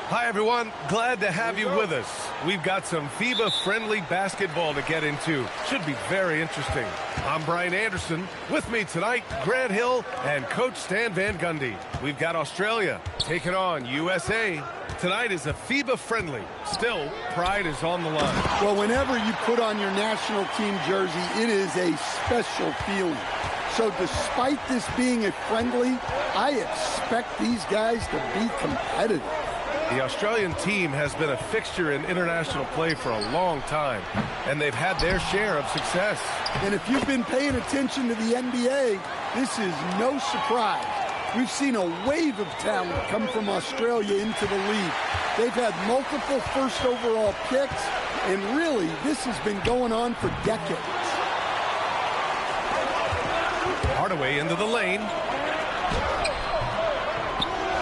Hi, everyone. Glad to have you with us. We've got some FIBA-friendly basketball to get into. Should be very interesting. I'm Brian Anderson. With me tonight, Grant Hill and Coach Stan Van Gundy. We've got Australia taking on USA. Tonight is a FIBA-friendly. Still, pride is on the line. Well, whenever you put on your national team jersey, it is a special feeling. So despite this being a friendly, I expect these guys to be competitive. The Australian team has been a fixture in international play for a long time, and they've had their share of success. And if you've been paying attention to the NBA, this is no surprise. We've seen a wave of talent come from Australia into the league. They've had multiple first overall picks, and really, this has been going on for decades. Hardaway into the lane.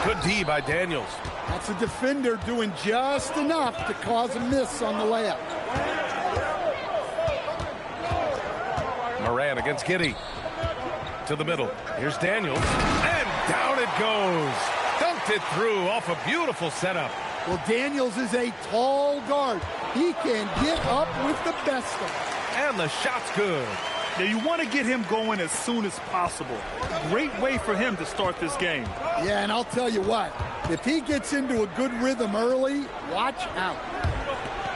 Good D by Daniels. That's a defender doing just enough to cause a miss on the layup. Moran against Giddey. To the middle. Here's Daniels. And down it goes. Dunked it through off a beautiful setup. Well, Daniels is a tall guard. He can get up with the best of them. And the shot's good. Now, you want to get him going as soon as possible. Great way for him to start this game. Yeah, and I'll tell you what. If he gets into a good rhythm early, watch out.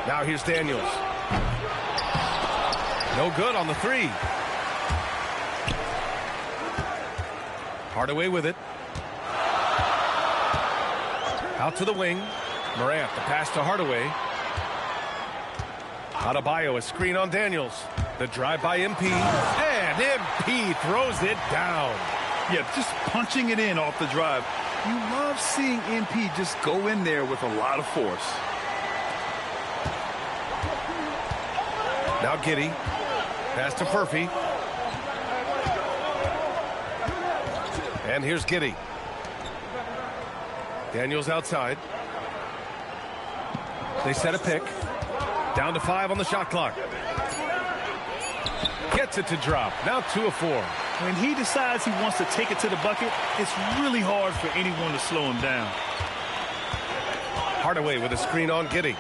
Now here's Daniels. No good on the three. Hardaway with it. Out to the wing. Morant, the pass to Hardaway. Adebayo, a screen on Daniels. The drive by MP. And MP throws it down. Yeah, just punching it in off the drive. You love seeing MP just go in there with a lot of force. Now Giddey. Pass to Furphy. And here's Giddey. Daniels outside. They set a pick. Down to 5 on the shot clock. Gets it to drop. Now 2 of 4. When he decides he wants to take it to the bucket, it's really hard for anyone to slow him down. Hardaway with a screen on Giddey.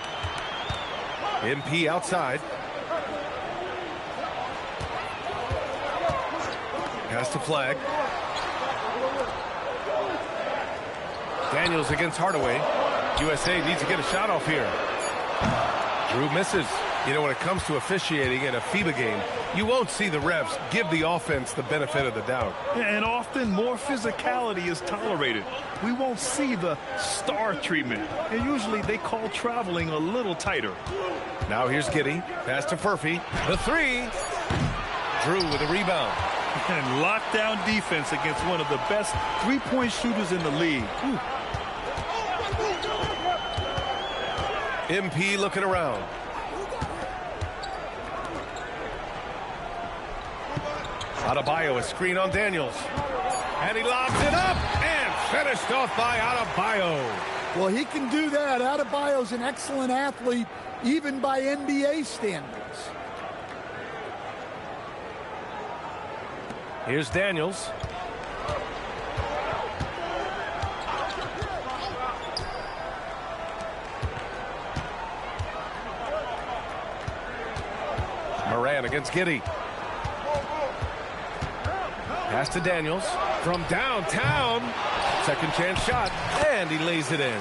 MP outside. Pass to Flag. Daniels against Hardaway. USA needs to get a shot off here. Drew misses. You know, when it comes to officiating in a FIBA game, you won't see the refs give the offense the benefit of the doubt. And often more physicality is tolerated. We won't see the star treatment. And usually they call traveling a little tighter. Now here's Giddey. Pass to Furphy. The three. Drew with a rebound. And lockdown defense against one of the best three-point shooters in the league. Ooh. MP looking around. Adebayo, a screen on Daniels. And he lobs it up and finished off by Adebayo. Well, he can do that. Adebayo's an excellent athlete, even by NBA standards. Here's Daniels. Moran against Giddey. Pass to Daniels from downtown. Second chance shot, and he lays it in.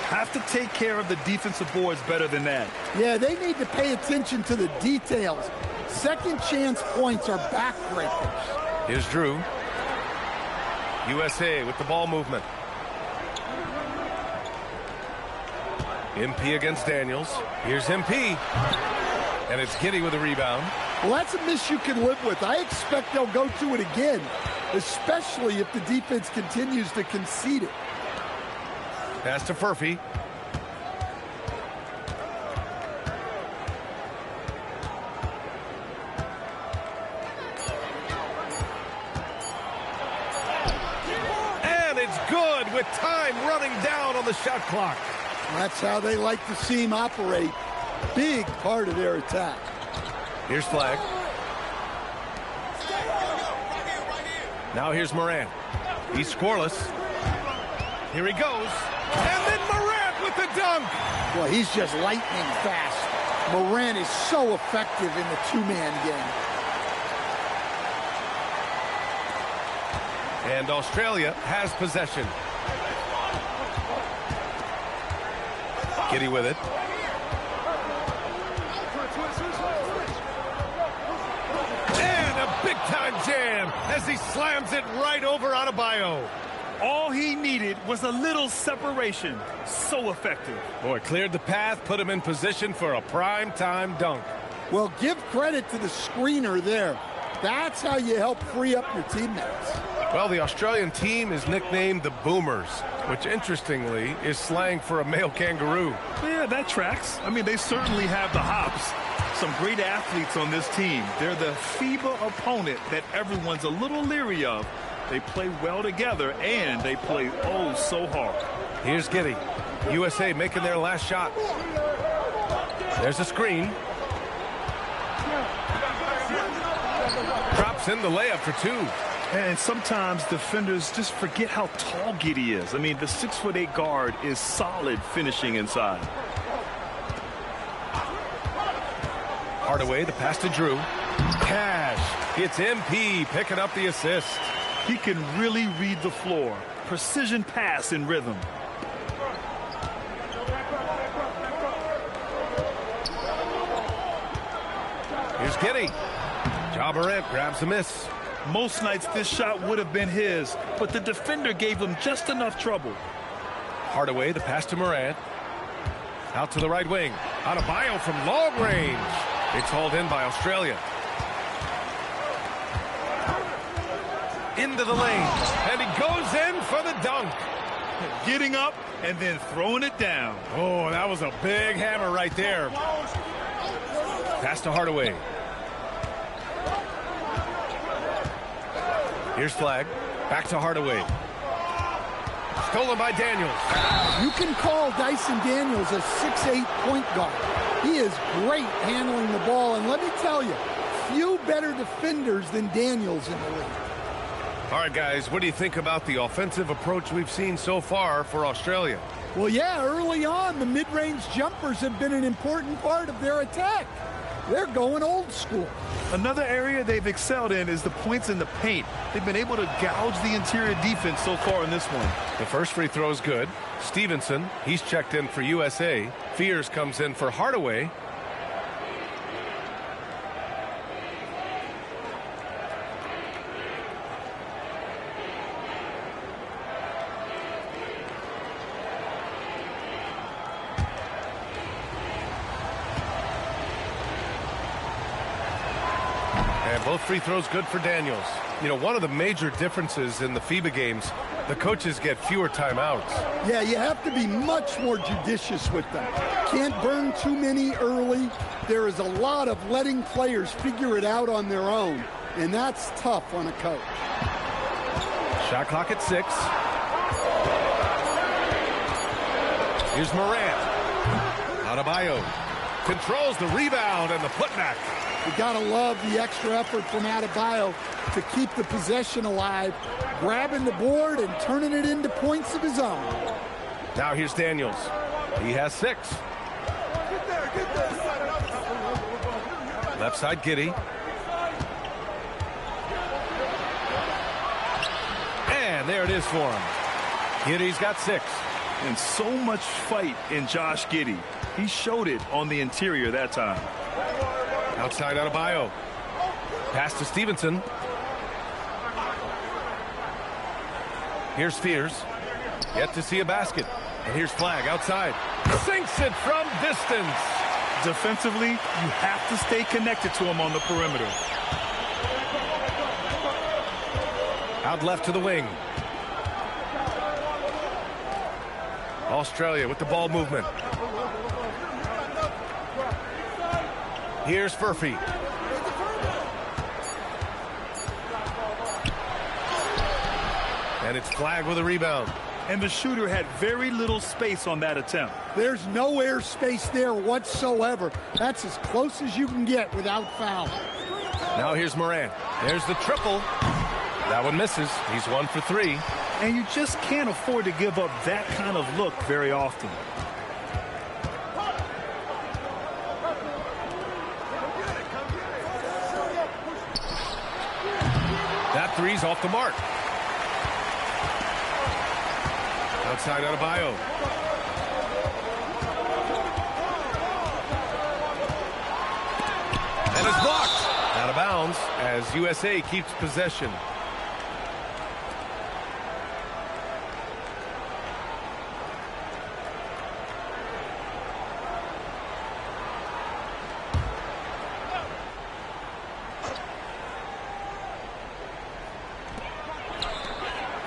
Have to take care of the defensive boards better than that. Yeah, they need to pay attention to the details. Second chance points are backbreakers. Here's Drew. USA with the ball movement. MP against Daniels. Here's MP. And it's Giddey with a rebound. Well, that's a miss you can live with. I expect they'll go to it again, especially if the defense continues to concede it. Pass to Furphy. And it's good with time running down on the shot clock. That's how they like to see him operate. Big part of their attack. Here's Flag. Now here's Morant. He's scoreless. Here he goes. And then Morant with with the dunk. Well, he's just lightning fast. Morant is so effective in the two-man game. And Australia has possession. Giddey with it. And a big-time jam as he slams it right over Adebayo. All he needed was a little separation. So effective. Boy, cleared the path, put him in position for a prime-time dunk. Well, give credit to the screener there. That's how you help free up your teammates. Well, the Australian team is nicknamed the Boomers, which interestingly is slang for a male kangaroo. Yeah, that tracks. I mean, they certainly have the hops. Some great athletes on this team. They're the FIBA opponent that everyone's a little leery of. They play well together, and they play oh so hard. Here's Giddey. USA making their last shot. There's a screen. Drops in the layup for two. And sometimes defenders just forget how tall Giddey is. I mean, the 6'8" guard is solid finishing inside. Hardaway, the pass to Drew. Cash. It's MP picking up the assist. He can really read the floor. Precision pass in rhythm. Here's Giddey. Ja Morant grabs a miss. Most nights this shot would have been his, but the defender gave him just enough trouble. Hardaway, the pass to Morant. Out to the right wing. Adebayo from long range. It's hauled in by Australia. Into the lane. And he goes in for the dunk. Getting up and then throwing it down. Oh, that was a big hammer right there. Pass to Hardaway. Here's Flag. Back to Hardaway. Stolen by Daniels. You can call Dyson Daniels a 6'8" point guard. He is great handling the ball, and let me tell you, few better defenders than Daniels in the league. All right, guys, what do you think about the offensive approach we've seen so far for Australia? Well, yeah, early on, the mid-range jumpers have been an important part of their attack. They're going old school. Another area they've excelled in is the points in the paint. They've been able to gouge the interior defense so far in this one. The first free throw is good. Stevenson, he's checked in for USA. Fears comes in for Hardaway. And both free throws good for Daniels. You know, one of the major differences in the FIBA games, the coaches get fewer timeouts. Yeah, you have to be much more judicious with them. Can't burn too many early. There is a lot of letting players figure it out on their own, and that's tough on a coach. Shot clock at 6. Here's Morant. Adebayo controls the rebound and the putback. You got to love the extra effort from Hardaway to keep the possession alive, grabbing the board and turning it into points of his own. Now here's Daniels. He has 6. Left side, Giddey. And there it is for him. Giddey's got 6. And so much fight in Josh Giddey. He showed it on the interior that time. Outside Adebayo. Pass to Stevenson. Here's Fears. Yet to see a basket. And here's Flag outside. Sinks it from distance. Defensively, you have to stay connected to him on the perimeter. Out left to the wing. Australia with the ball movement. Here's Furphy. And it's Flag with a rebound. And the shooter had very little space on that attempt. There's no air space there whatsoever. That's as close as you can get without foul. Now here's Morant. There's the triple. That one misses. He's 1 for 3. And you just can't afford to give up that kind of look very often. three's off the mark. Outside Adebayo. And it's blocked. Out of bounds as USA keeps possession.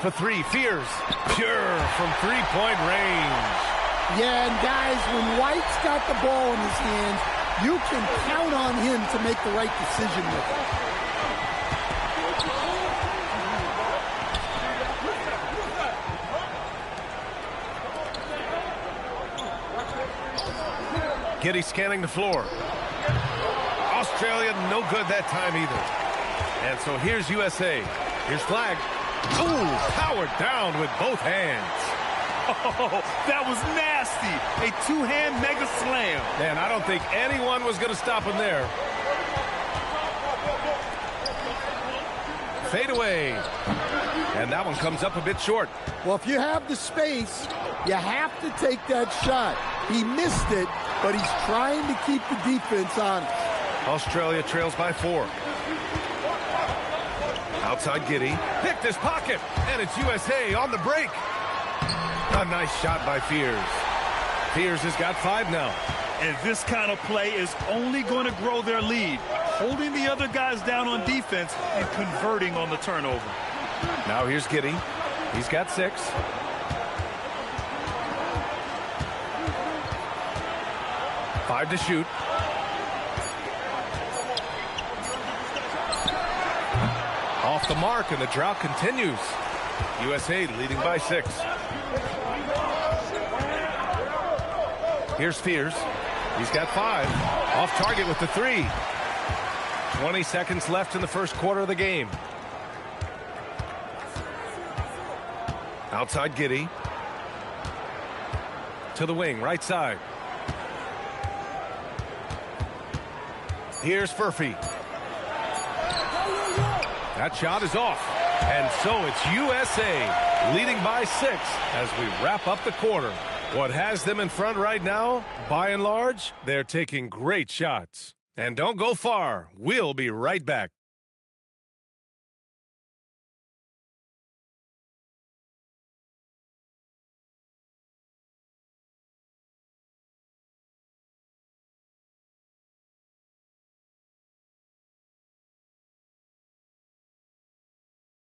For three, Fears. Pure from three-point range. Yeah, and guys, when White's got the ball in his hands, you can count on him to make the right decision with it. Giddey scanning the floor. Australia no good that time either. And so here's USA. Here's flag. Ooh, powered down with both hands. Oh, that was nasty. A two-hand mega slam. Man, I don't think anyone was going to stop him there. Fade away. And that one comes up a bit short. Well, if you have the space, you have to take that shot. He missed it, but he's trying to keep the defense honest. Australia trails by 4. Outside Giddey. Picked his pocket. And it's USA on the break. A nice shot by Fears. Fears has got 5 now. And this kind of play is only going to grow their lead. Holding the other guys down on defense and converting on the turnover. Now here's Giddey. He's got 6. Five to shoot. Off the mark, and the drought continues. USA leading by 6. Here's Fears. He's got 5. Off target with the 3. 20 seconds left in the first quarter of the game. Outside Giddey. To the wing, right side. Here's Furphy. That shot is off. And so it's USA leading by 6 as we wrap up the quarter. What has them in front right now, by and large, they're taking great shots. And don't go far. We'll be right back.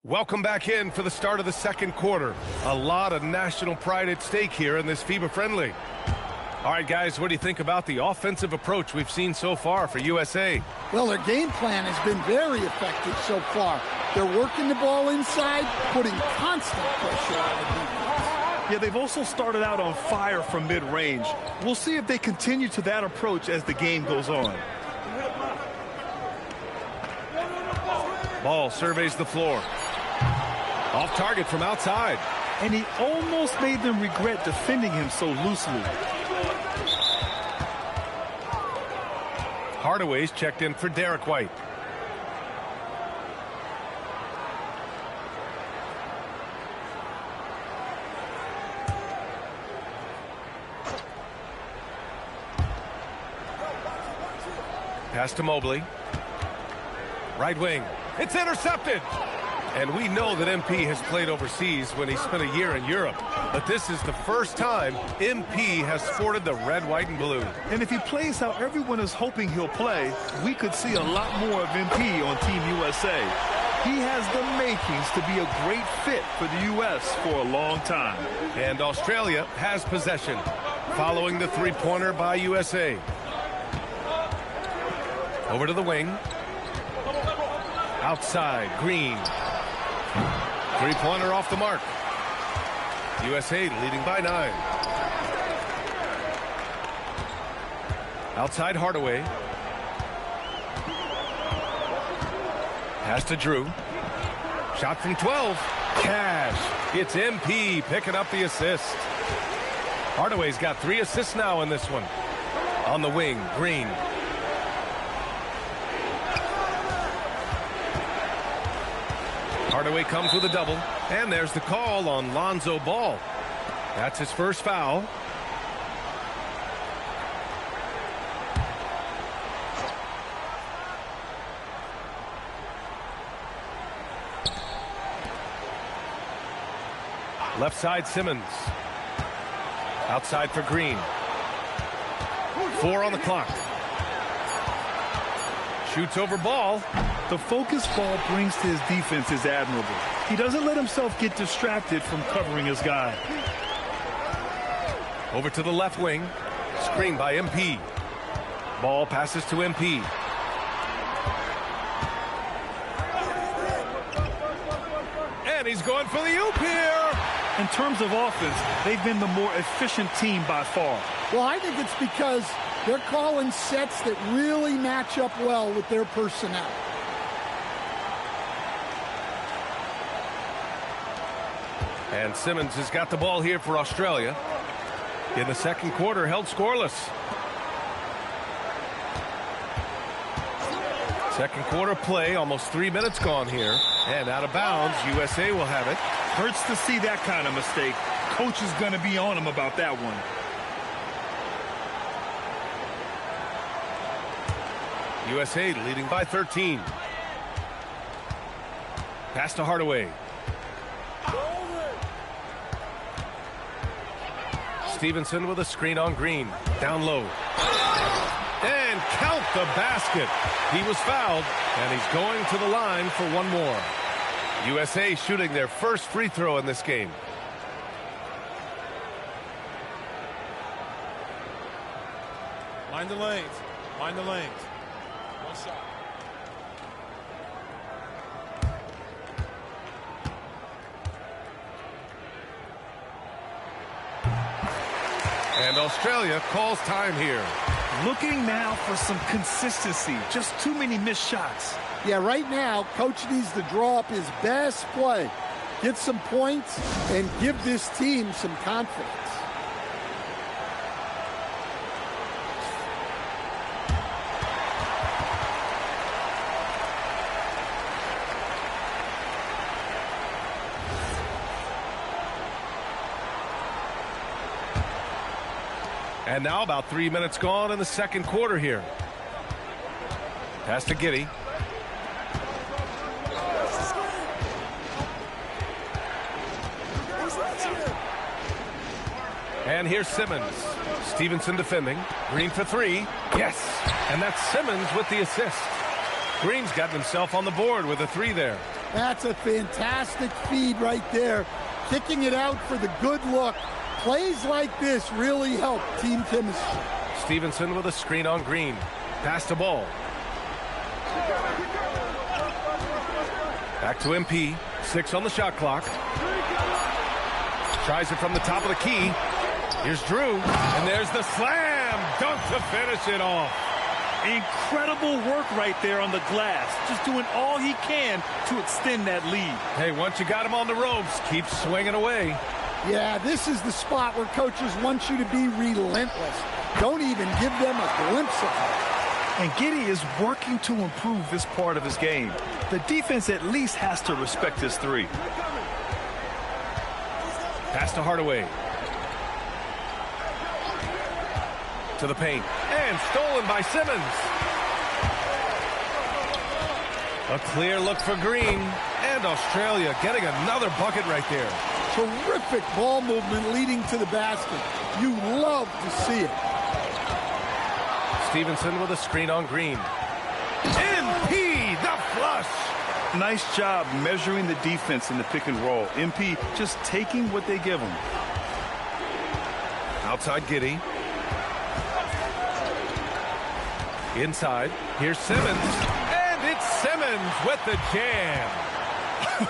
Welcome back in for the start of the second quarter. A lot of national pride at stake here in this FIBA friendly. All right, guys, what do you think about the offensive approach we've seen so far for USA? Well, their game plan has been very effective so far. They're working the ball inside, putting constant pressure on the defense. Yeah, they've also started out on fire from mid-range. We'll see if they continue to that approach as the game goes on. Ball surveys the floor. Off target from outside. And he almost made them regret defending him so loosely. Hardaway's checked in for Derek White. Pass to Mobley. Right wing. It's intercepted. And we know that MP has played overseas when he spent a year in Europe. But this is the first time MP has sported the red, white, and blue. And if he plays how everyone is hoping he'll play, we could see a lot more of MP on Team USA. He has the makings to be a great fit for the U.S. for a long time. And Australia has possession, following the three-pointer by USA. Over to the wing. Outside, Green. Three-pointer off the mark. USA leading by 9. Outside, Hardaway. Pass to Drew. Shot from 12. Cash. It's MP picking up the assist. Hardaway's got 3 assists now in this one. On the wing, Green. Hardaway comes with a double, and there's the call on Lonzo Ball. That's his first foul. Left side, Simmons. Outside for Green. 4 on the clock. Shoots over Ball. The focus Ball brings to his defense is admirable. He doesn't let himself get distracted from covering his guy. Over to the left wing. Screen by MP. Ball passes to MP. And he's going for the oop here. In terms of offense, they've been the more efficient team by far. Well, I think it's because they're calling sets that really match up well with their personnel. And Simmons has got the ball here for Australia. In the second quarter, held scoreless. Second quarter play, almost 3 minutes gone here. And out of bounds, USA will have it. Hurts to see that kind of mistake. Coach is going to be on him about that one. USA leading by 13. Pass to Hardaway. Stevenson with a screen on Green. Down low. And count the basket. He was fouled, and he's going to the line for one more. USA shooting their first free throw in this game. Mind the lanes. Mind the lanes. One shot. And Australia calls time here. Looking now for some consistency. Just too many missed shots. Yeah, right now, Coach needs to draw up his best play, get some points, and give this team some confidence. And now about 3 minutes gone in the second quarter here. Pass to Giddey. And here's Simmons. Stevenson defending. Green for 3. Yes. And that's Simmons with the assist. Green's gotten himself on the board with a 3 there. That's a fantastic feed right there. Kicking it out for the good look. Plays like this really help team chemistry. Stevenson with a screen on Green. Pass to Ball. Back to MP. 6 on the shot clock. Tries it from the top of the key. Here's Drew. And there's the slam dunk to finish it off. Incredible work right there on the glass. Just doing all he can to extend that lead. Hey, once you got him on the ropes, keep swinging away. Yeah, this is the spot where coaches want you to be relentless. Don't even give them a glimpse of it. And Giddey is working to improve this part of his game. The defense at least has to respect his 3. Pass to Hardaway. To the paint. And stolen by Simmons. A clear look for Green. And Australia getting another bucket right there. Terrific ball movement leading to the basket. You love to see it. Stevenson with a screen on Green. MP, the flush. Nice job measuring the defense in the pick and roll. MP just taking what they give him. Outside Giddey. Inside. Here's Simmons. And it's Simmons with the jam.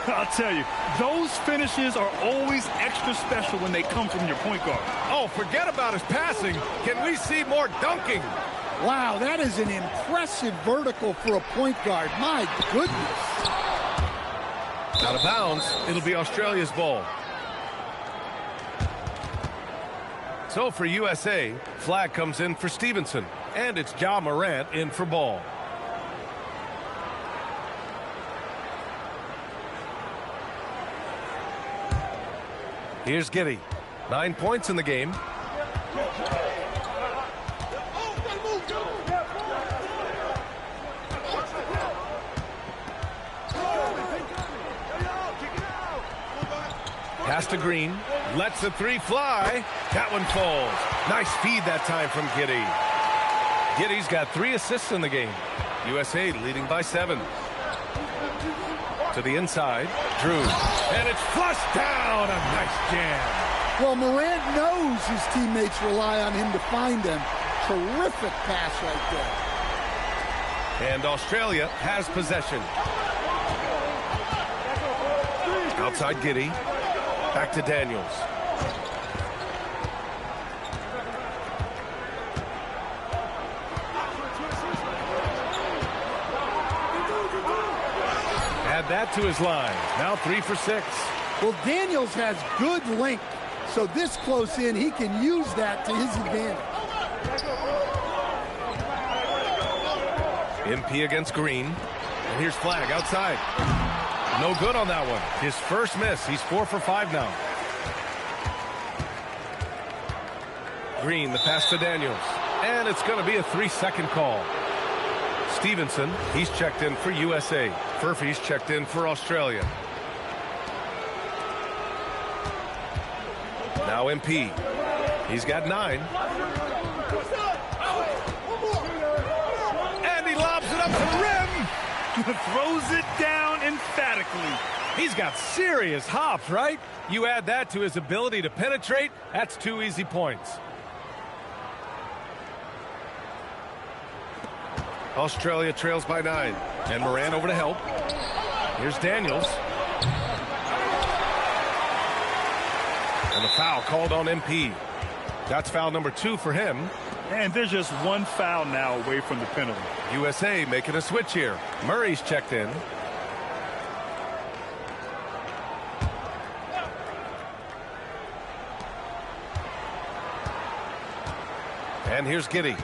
I'll tell you, those finishes are always extra special when they come from your point guard. Oh, forget about his passing. Can we see more dunking? Wow, that is an impressive vertical for a point guard. My goodness. Out of bounds, it'll be Australia's ball. So for USA, flag comes in for Stevenson. And it's Ja Morant in for Ball. Here's Giddey. 9 points in the game. Pass to Green. Lets the three fly. That one falls. Nice feed that time from Giddey. Giddey's got 3 assists in the game. USA leading by 7. To the inside. Drew. And it's flushed down. A nice jam. Well, Morant knows his teammates rely on him to find them. Terrific pass right there. And Australia has possession. Outside Giddey. Back to Daniels. Add that to his line. Now 3 for 6. Well, Daniels has good length, so this close in, he can use that to his advantage. MP against Green. And here's Flag outside. No good on that one. His first miss. He's 4 for 5 now. Green, the pass to Daniels. And it's going to be a 3-second call. Stevenson, he's checked in for USA. Furphy's checked in for Australia. Now MP. He's got 9. And he lobs it up to the rim. Throws it down emphatically. He's got serious hops, right? You add that to his ability to penetrate, that's 2 easy points. Australia trails by 9. And Moran over to help. Here's Daniels. And the foul called on MP. That's foul number 2 for him. And there's just 1 foul now away from the penalty. USA making a switch here. Murray's checked in. And here's Giddey.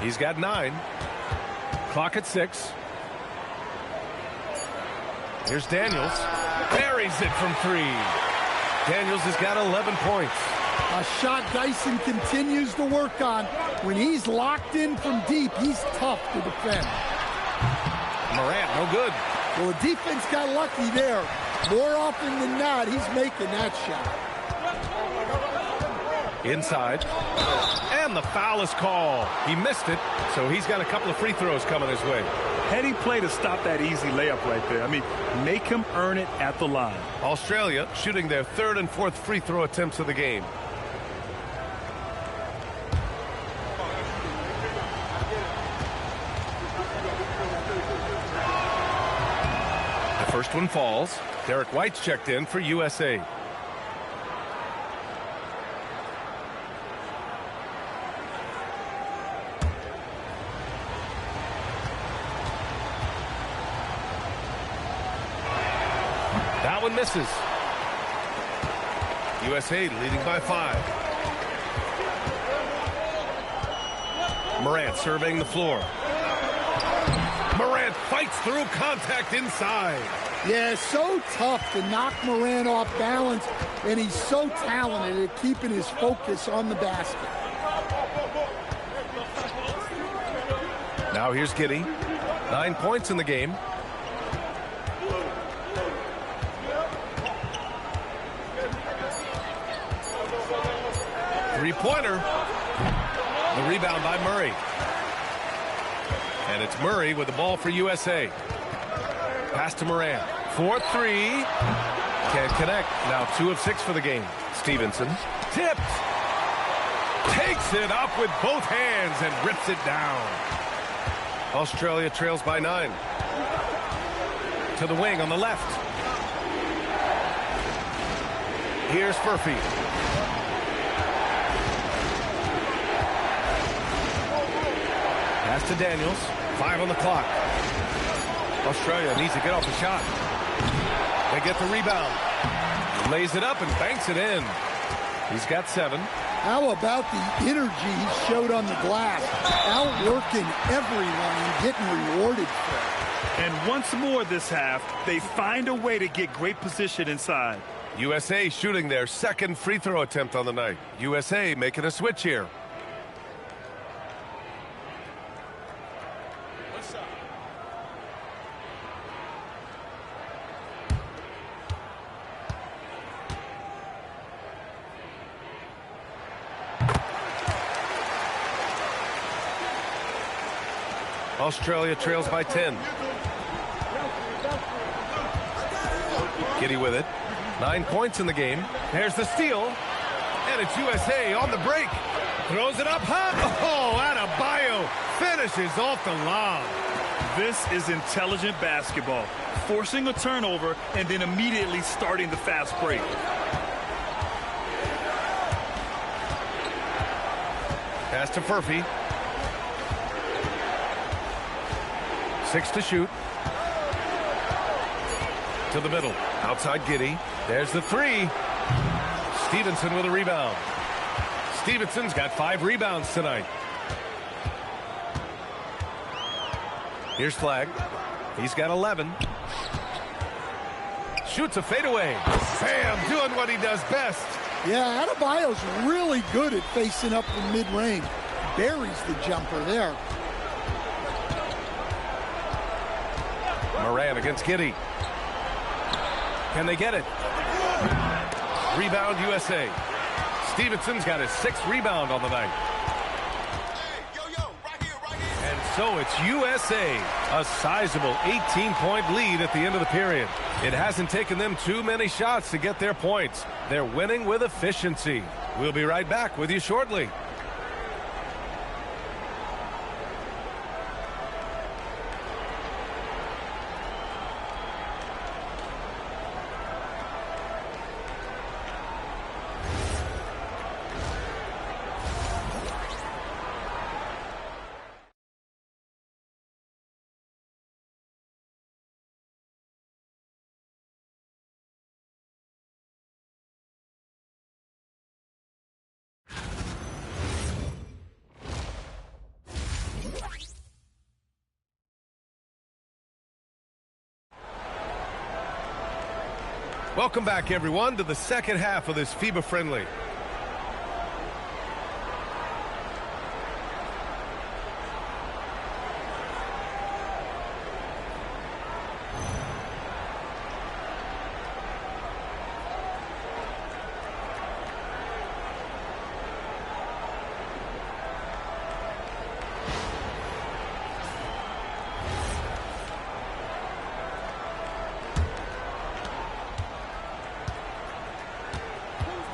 He's got 9. Clock at 6. Here's Daniels. Buries it from 3. Daniels has got 11 points. A shot Dyson continues to work on. When he's locked in from deep, he's tough to defend. Morant, no good. Well, the defense got lucky there. More often than not, he's making that shot. Inside. And the foul is called. He missed it, so he's got a couple of free throws coming his way. Heady play to stop that easy layup right there. I mean, make him earn it at the line. Australia shooting their 3rd and 4th free throw attempts of the game. The first one falls. Derek White's checked in for USA. That one misses. USA leading by 5. Morant surveying the floor. Morant fights through contact inside. Yeah, so tough to knock Morant off balance, and he's so talented at keeping his focus on the basket. Now here's Giddey. 9 points in the game. Three-pointer. The rebound by Murray. And it's Murray with the ball for USA. Pass to Morant. 4-3. Can't connect. Now 2 of 6 for the game. Stevenson. Tipped. Takes it up with both hands and rips it down. Australia trails by 9. To the wing on the left. Here's Furphy. Pass to Daniels. 5 on the clock. Australia needs to get off the shot. They get the rebound. Lays it up and banks it in. He's got 7. How about the energy he showed on the glass? Outworking everyone and getting rewarded for it. And once more this half, they find a way to get great position inside. USA shooting their second free throw attempt on the night. USA making a switch here. Australia trails by 10. Giddy with it. 9 points in the game. There's the steal. And it's USA on the break. Throws it up high. Oh, Hardaway finishes off the lob. This is intelligent basketball. Forcing a turnover and then immediately starting the fast break. Pass to Furphy. 6 to shoot. To the middle. Outside Giddy. There's the 3. Stevenson with a rebound. Stevenson's got 5 rebounds tonight. Here's Flag. He's got 11. Shoots a fadeaway. Bam, doing what he does best. Yeah, Adebayo's really good at facing up from mid-range. Buries the jumper there. Moran against Giddy. Can they get it? Rebound USA. Stevenson's got his 6th rebound on the night. And so it's USA, a sizable 18-point lead at the end of the period. It hasn't taken them too many shots to get their points. They're winning with efficiency. We'll be right back with you shortly. Welcome back, everyone, to the second half of this FIBA friendly.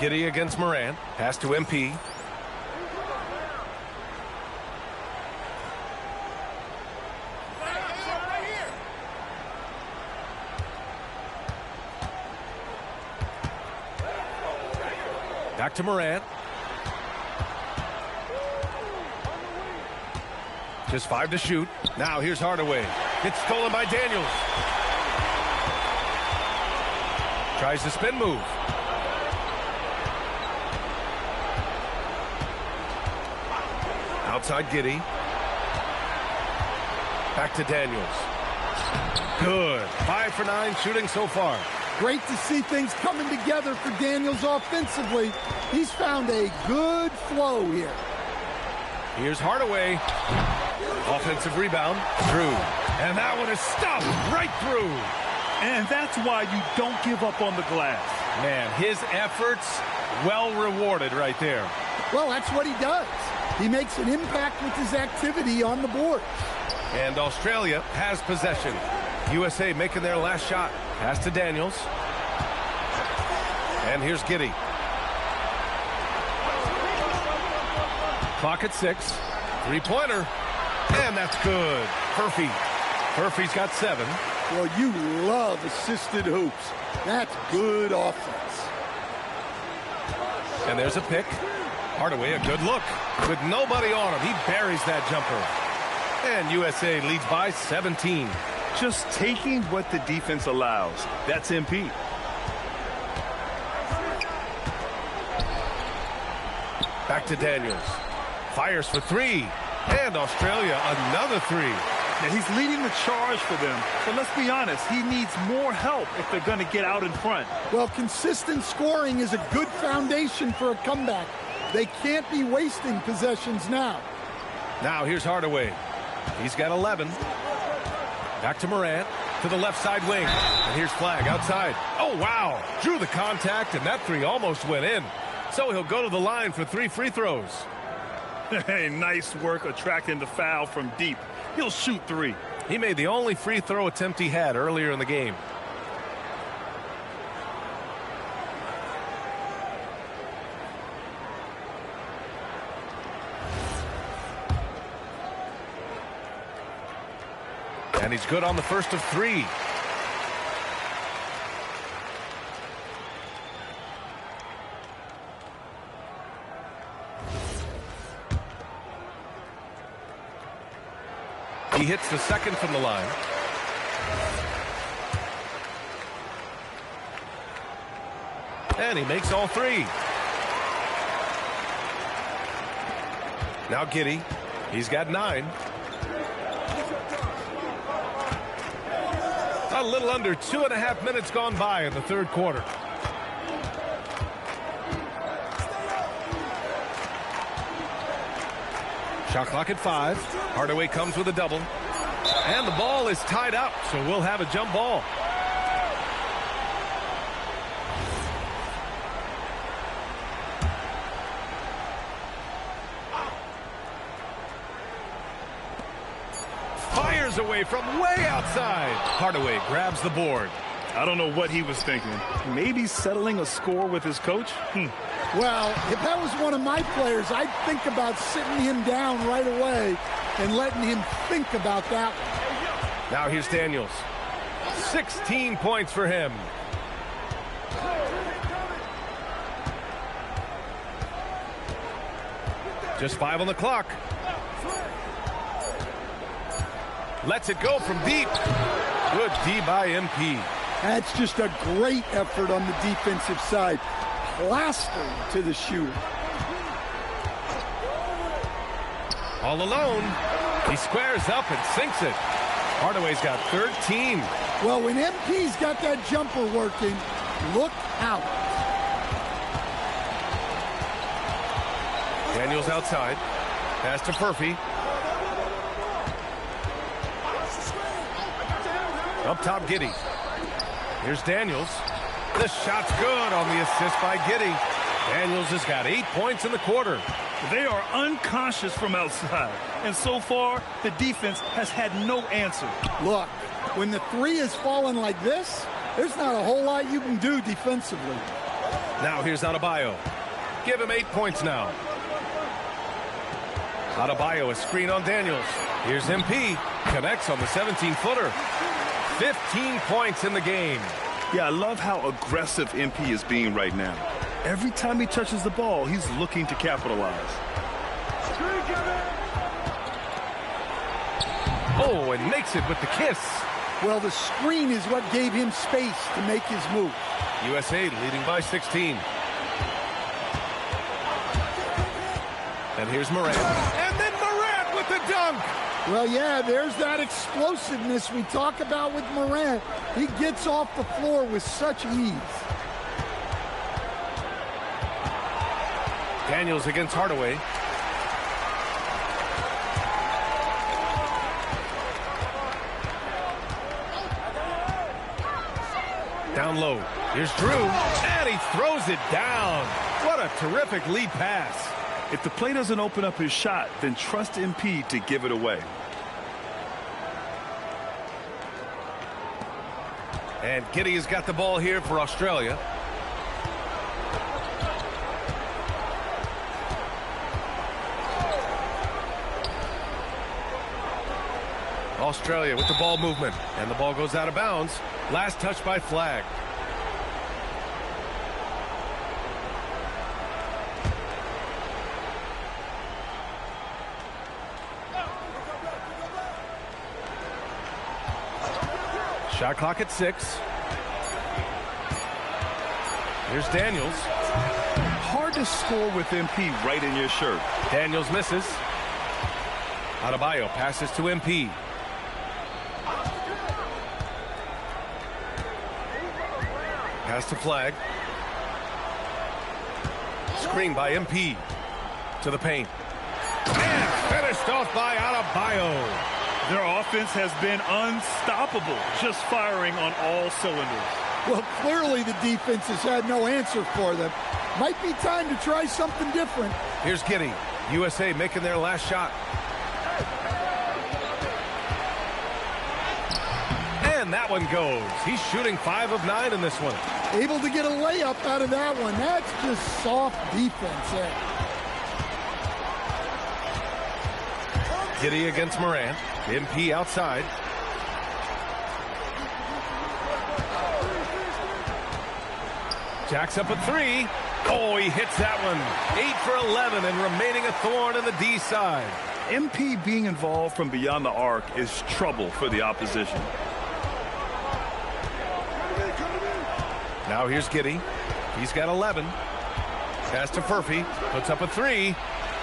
Giddy against Moran. Pass to MP. Back to Moran. Just 5 to shoot. Now here's Hardaway. It's stolen by Daniels. Tries the spin move. Outside Giddy. Back to Daniels. Good. 5 for 9 shooting so far. Great to see things coming together for Daniels offensively. He's found a good flow here. Here's Hardaway. Offensive rebound. Through. And that one is stuffed right through. And that's why you don't give up on the glass. Man, his efforts well rewarded right there. Well, that's what he does. He makes an impact with his activity on the board. And Australia has possession. USA making their last shot. Pass to Daniels. And here's Giddy. Clock at 6. 3-pointer. And that's good. Furphy's got 7. Well, you love assisted hoops. That's good offense. And there's a pick. Hardaway, a good look. With nobody on him, he buries that jumper. And USA leads by 17. Just taking what the defense allows. That's MP. Back to Daniels. Fires for 3. And Australia, another 3. Now, he's leading the charge for them, but let's be honest, he needs more help if they're going to get out in front. Well, consistent scoring is a good foundation for a comeback. They can't be wasting possessions now. Now here's Hardaway. He's got 11. Back to Morant, to the left side wing. And here's Flag outside. Oh, wow. Drew the contact, and that three almost went in. So he'll go to the line for 3 free throws. Hey, nice work attracting the foul from deep. He'll shoot 3. He made the only free throw attempt he had earlier in the game. And he's good on the first of 3. He hits the second from the line. And he makes all 3. Now Giddey. He's got 9. A little under 2.5 minutes gone by in the third quarter. Shot clock at 5. Hardaway comes with a double. And the ball is tied up, so we'll have a jump ball. Fires away from way outside. Hardaway grabs the board. I don't know what he was thinking. Maybe settling a score with his coach? Well, if that was one of my players, I'd think about sitting him down right away and letting him think about that one. Now here's Daniels. 16 points for him. Just 5 on the clock. Lets it go from deep. Good D by MP. That's just a great effort on the defensive side. Plastered to the shooter. All alone. He squares up and sinks it. Hardaway's got 13. Well, when MP's got that jumper working, look out. Daniels outside. Pass to Furphy. Up top, Giddey. Here's Daniels. The shot's good on the assist by Giddey. Daniels has got 8 points in the quarter. They are unconscious from outside. And so far, the defense has had no answer. Look, when the 3 is falling like this, there's not a whole lot you can do defensively. Now here's Adebayo. Give him 8 points now. Adebayo, a screen on Daniels. Here's MP. Connects on the 17-footer. 15 points in the game. Yeah, I love how aggressive MP is being right now. Every time he touches the ball, he's looking to capitalize. Oh, and makes it with the kiss. Well, the screen is what gave him space to make his move. USA leading by 16. And here's Morant. And then Morant with the dunk. Well, yeah, there's that explosiveness we talk about with Morant. He gets off the floor with such ease. Daniels against Hardaway. Down low. Here's Drew. And he throws it down. What a terrific lead pass. If the play doesn't open up his shot, then trust MP to give it away. And Giddey has got the ball here for Australia. Australia with the ball movement. And the ball goes out of bounds. Last touch by Flag. Shot clock at 6. Here's Daniels. Hard to score with MP right in your shirt. Daniels misses. Adebayo passes to MP. Pass to Flag. Screen by MP. To the paint. And finished off by Hardaway. Their offense has been unstoppable, just firing on all cylinders. Well, clearly the defense has had no answer for them. Might be time to try something different. Here's Giddey. USA making their last shot. And that one goes. He's shooting 5 of 9 in this one. Able to get a layup out of that one. That's just soft defense there. Giddey against Morant. MP outside. Jacks up a 3. Oh, he hits that one. 8 for 11 and remaining a thorn in the D side. MP being involved from beyond the arc is trouble for the opposition. Now here's Giddey. He's got 11. Pass to Furphy. Puts up a 3.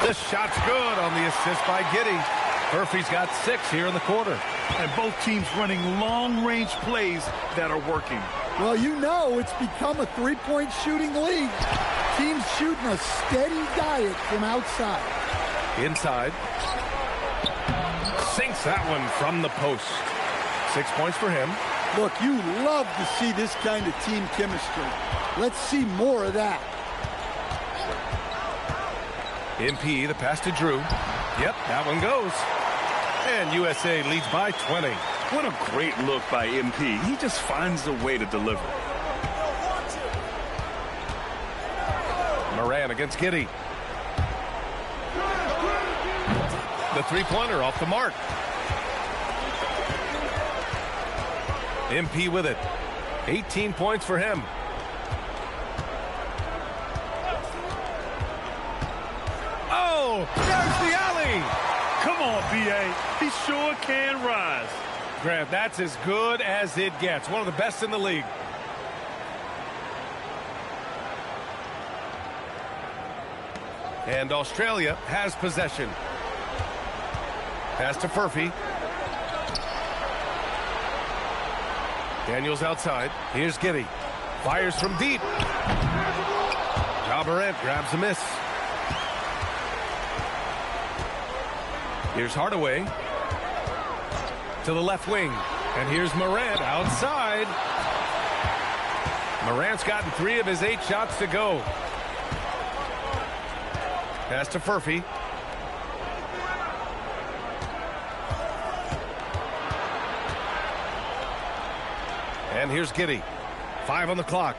The shot's good on the assist by Giddey. Furphy's got 6 here in the quarter. And both teams running long-range plays that are working. Well, you know it's become a three-point shooting league. Teams shooting a steady diet from outside. Inside. Sinks that one from the post. 6 points for him. Look, you love to see this kind of team chemistry. Let's see more of that. MP, the pass to Drew. Yep, that one goes. And USA leads by 20. What a great look by MP. He just finds a way to deliver. Morant against Giddey. The three-pointer off the mark. MP with it. 18 points for him. Oh, there's the alley. Come on, B.A. He sure can rise. Grant, that's as good as it gets. One of the best in the league. And Australia has possession. Pass to Furphy. Daniels outside. Here's Giddey. Fires from deep. Ja Morant grabs a miss. Here's Hardaway. To the left wing. And here's Morant outside. Morant's gotten 3 of his 8 shots to go. Pass to Furphy. And here's Giddey. 5 on the clock.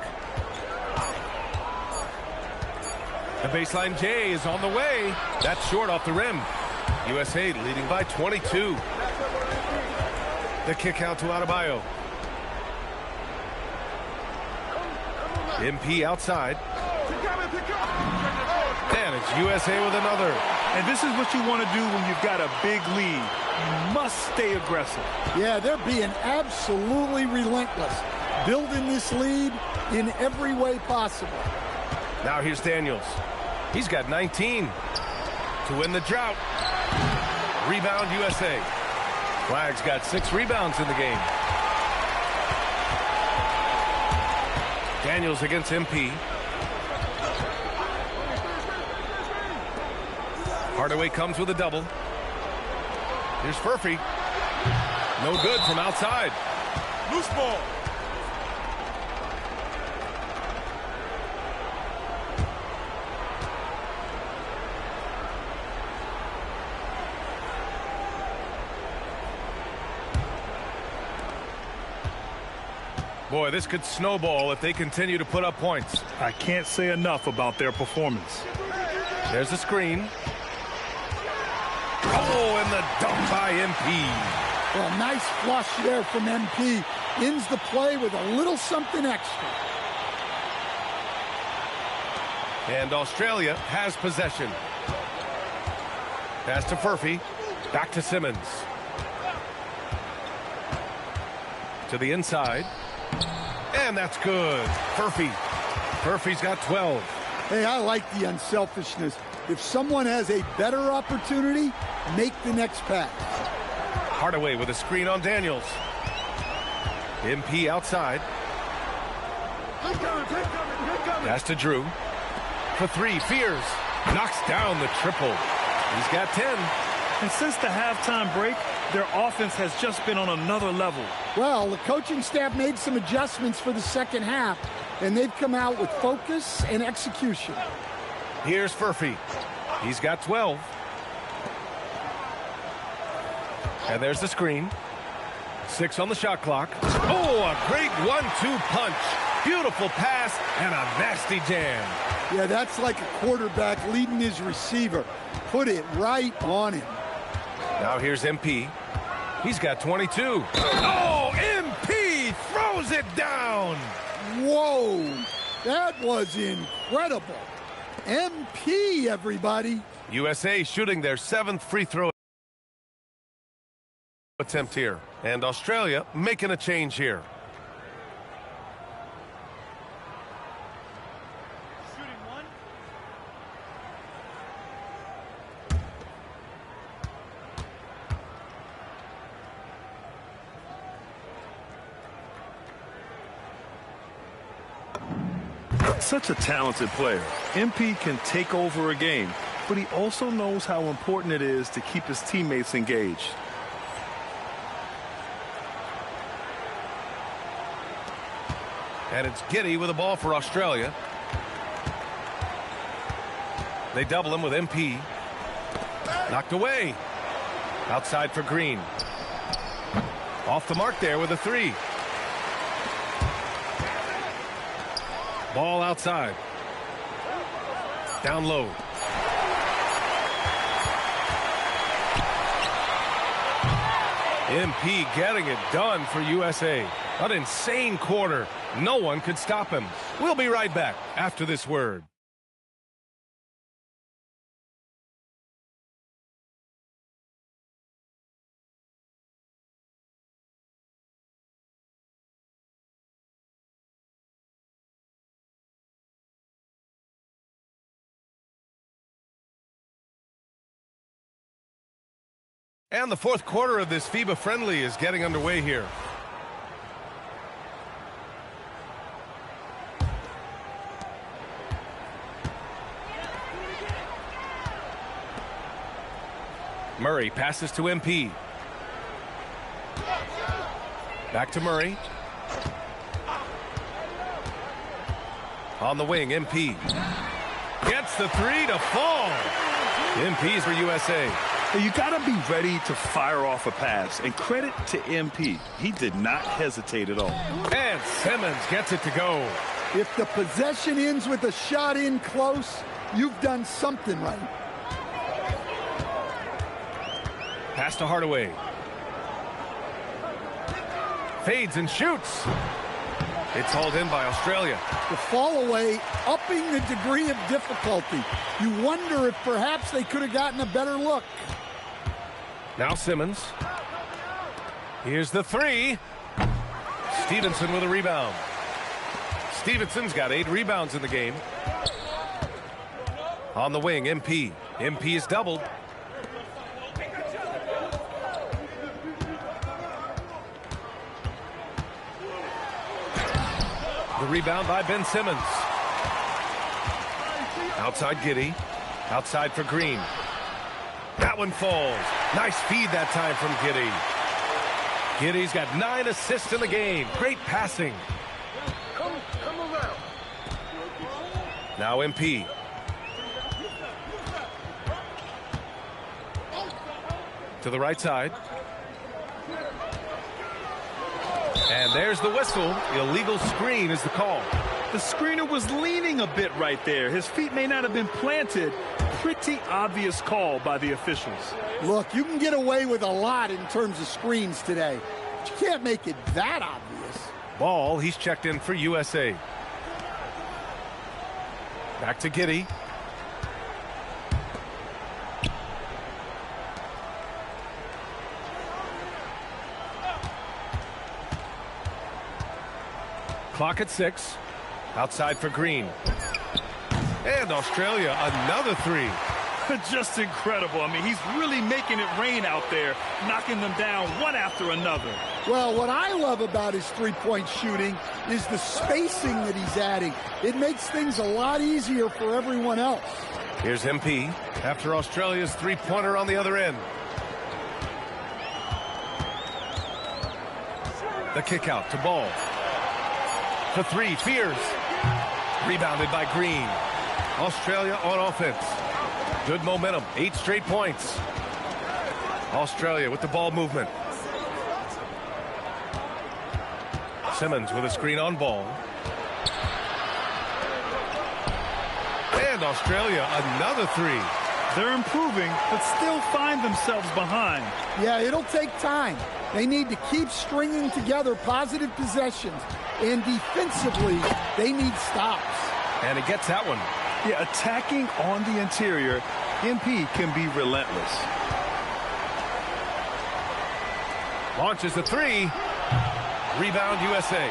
The baseline J is on the way. That's short off the rim. USA leading by 22. The kick out to Adebayo. MP outside. And it's USA with another. And this is what you want to do when you've got a big lead. You must stay aggressive. Yeah, they're being absolutely relentless. Building this lead in every way possible. Now here's Daniels. He's got 19 to win the drought. Rebound USA. Flag's got 6 rebounds in the game. Daniels against MP. Hardaway comes with a double. Here's Furphy. No good from outside. Loose ball. Boy, this could snowball if they continue to put up points. I can't say enough about their performance. There's a screen. Oh, and the dunk by MP. Well, nice flush there from MP. Ends the play with a little something extra. And Australia has possession. Pass to Furphy. Back to Simmons. To the inside. And that's good. Furphy. Furphy's got 12. Hey, I like the unselfishness. If someone has a better opportunity, make the next pass. Hardaway with a screen on Daniels. MP outside. Pass to Drew. For three, Fears. Knocks down the triple. He's got 10. And since the halftime break, their offense has just been on another level. Well, the coaching staff made some adjustments for the second half, and they've come out with focus and execution. Here's Furphy. He's got 12. And there's the screen. 6 on the shot clock. Oh, a great 1-2 punch. Beautiful pass and a nasty jam. Yeah, that's like a quarterback leading his receiver. Put it right on him. Now here's MP. He's got 22. Oh, MP throws it down. Whoa, that was incredible. MP, everybody. USA shooting their 7th free throw attempt here. And Australia making a change here. Such a talented player. MP can take over a game, but he also knows how important it is to keep his teammates engaged. And it's Giddy with the ball for Australia. They double him with MP. Knocked away. Outside for Green. Off the mark there with a 3. Ball outside. Down low. MP getting it done for USA. An insane quarter. No one could stop him. We'll be right back after this word. And the fourth quarter of this FIBA friendly is getting underway here. Murray passes to MP. Back to Murray. On the wing, MP. Gets the 3 to fall. MP's for USA. You got to be ready to fire off a pass, and credit to MP. He did not hesitate at all. And Simmons gets it to go. If the possession ends with a shot in close, you've done something right. Pass to Hardaway. Fades and shoots. It's hauled in by Australia. The fall away, upping the degree of difficulty. You wonder if perhaps they could have gotten a better look. Now Simmons. Here's the 3. Stevenson with a rebound. Stevenson's got 8 rebounds in the game. On the wing, MP. MP is doubled. The rebound by Ben Simmons. Outside Giddy. Outside for Green. That one falls. Nice feed that time from Giddy. Giddy's got 9 assists in the game. Great passing. Come around. Now MP. To the right side. And there's the whistle. Illegal screen is the call. The screener was leaning a bit right there. His feet may not have been planted. Pretty obvious call by the officials. Look, you can get away with a lot in terms of screens today, but you can't make it that obvious. Ball, he's checked in for USA. Back to Giddy. Clock at 6. Outside for Green. And Australia, another 3. Just incredible. I mean, he's really making it rain out there, knocking them down one after another. Well, what I love about his three-point shooting is the spacing that he's adding. It makes things a lot easier for everyone else. Here's MP after Australia's three-pointer on the other end. The kick out to Ball. For three, Fears. Rebounded by Green. Australia on offense. Good momentum, 8 straight points. Australia with the ball movement. Simmons with a screen on Ball. And Australia another three. They're improving, but still find themselves behind. Yeah, it'll take time. They need to keep stringing together positive possessions. And defensively, they need stops. And he gets that one. Yeah, attacking on the interior, MP can be relentless. Launches the three. Rebound USA.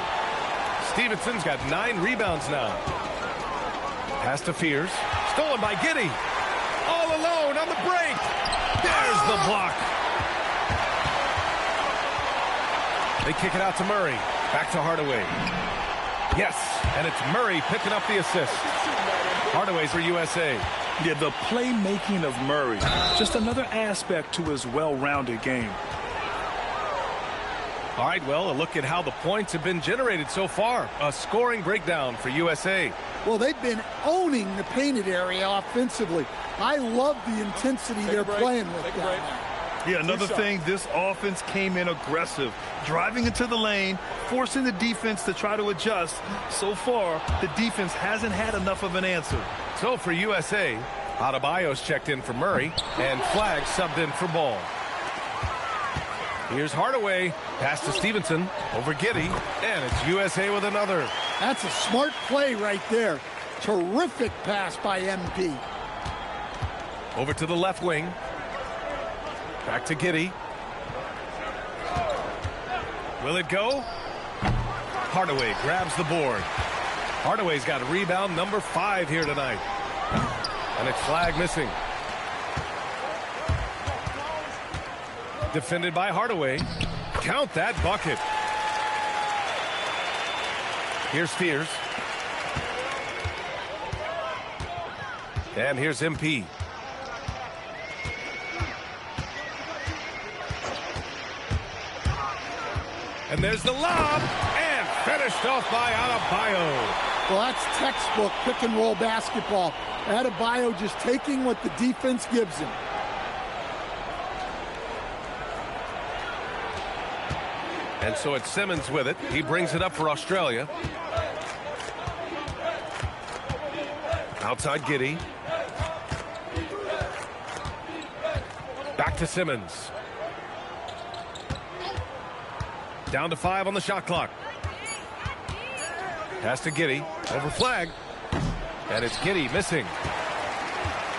Stevenson's got 9 rebounds now. Pass to Fears. Stolen by Giddey. All alone on the break. There's the block. They kick it out to Murray. Back to Hardaway. Yes, and it's Murray picking up the assist. Hardaway's for USA. Yeah, the playmaking of Murray. Just another aspect to his well-rounded game. All right, well, a look at how the points have been generated so far. A scoring breakdown for USA. Well, they've been owning the painted area offensively. I love the intensity they're playing with down there. Yeah, another thing, this offense came in aggressive, driving into the lane, forcing the defense to try to adjust. So far, the defense hasn't had enough of an answer. So for USA, Adebayo's checked in for Murray, and Flag subbed in for Ball. Here's Hardaway. Pass to Stevenson. Over Giddey. And it's USA with another. That's a smart play right there. Terrific pass by MP. Over to the left wing. Back to Giddey. Will it go? Hardaway grabs the board. Hardaway's got a rebound number 5 here tonight. And it's Flag missing. Defended by Hardaway. Count that bucket. Here's Fears. And here's MP. And there's the lob. And finished off by Adebayo. Well, that's textbook pick-and-roll basketball. Adebayo just taking what the defense gives him. And so it's Simmons with it. He brings it up for Australia. Outside Giddey. Back to Simmons. Down to 5 on the shot clock. Pass to Giddey. Over Flag. And it's Giddey missing.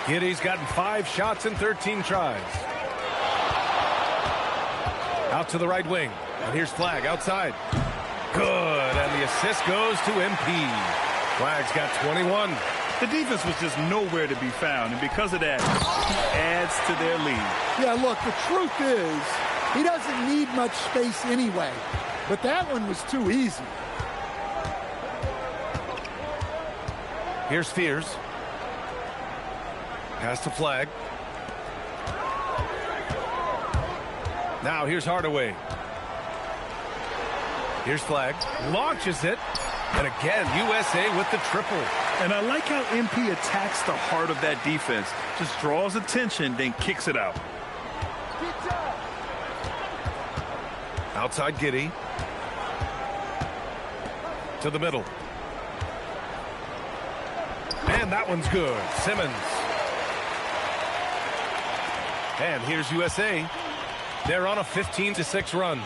Giddey's gotten 5 shots in 13 tries. Out to the right wing. And here's Flag outside. Good. And the assist goes to MP. Flag's got 21. The defense was just nowhere to be found, and because of that, he adds to their lead. Yeah, look, the truth is, he doesn't need much space anyway. But that one was too easy. Here's Fears. Pass to Flag. Now here's Hardaway. Here's Flag. Launches it. And again, USA with the triple. And I like how MP attacks the heart of that defense. Just draws attention, then kicks it out. Outside Giddey. To the middle. And that one's good. Simmons. And here's USA. They're on a 15-6 run.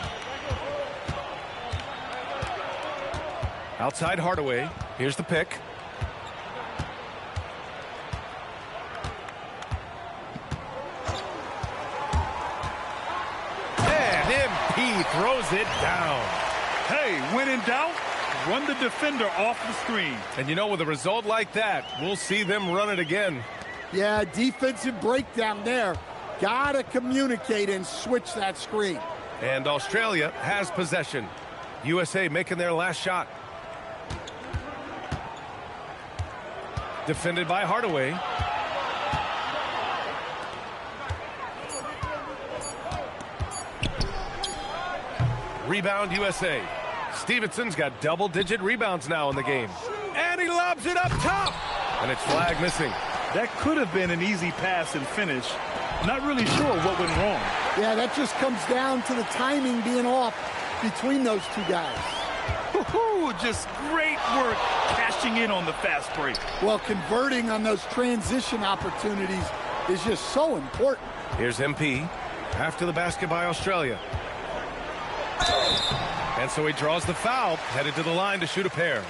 Outside Hardaway. Here's the pick. And MP throws it down. Hey, when in doubt, run the defender off the screen. And you know, with a result like that, we'll see them run it again. Yeah, defensive breakdown there. Gotta communicate and switch that screen. And Australia has possession. USA making their last shot. Defended by Hardaway. Rebound USA. Stevenson's got double-digit rebounds now in the game. And he lobs it up top. And it's flag missing. That could have been an easy pass and finish. Not really sure what went wrong. Yeah, that just comes down to the timing being off between those two guys. Just great work cashing in on the fast break. Well, converting on those transition opportunities is just so important. Here's MP after the basket by Australia. And so he draws the foul, headed to the line to shoot a pair.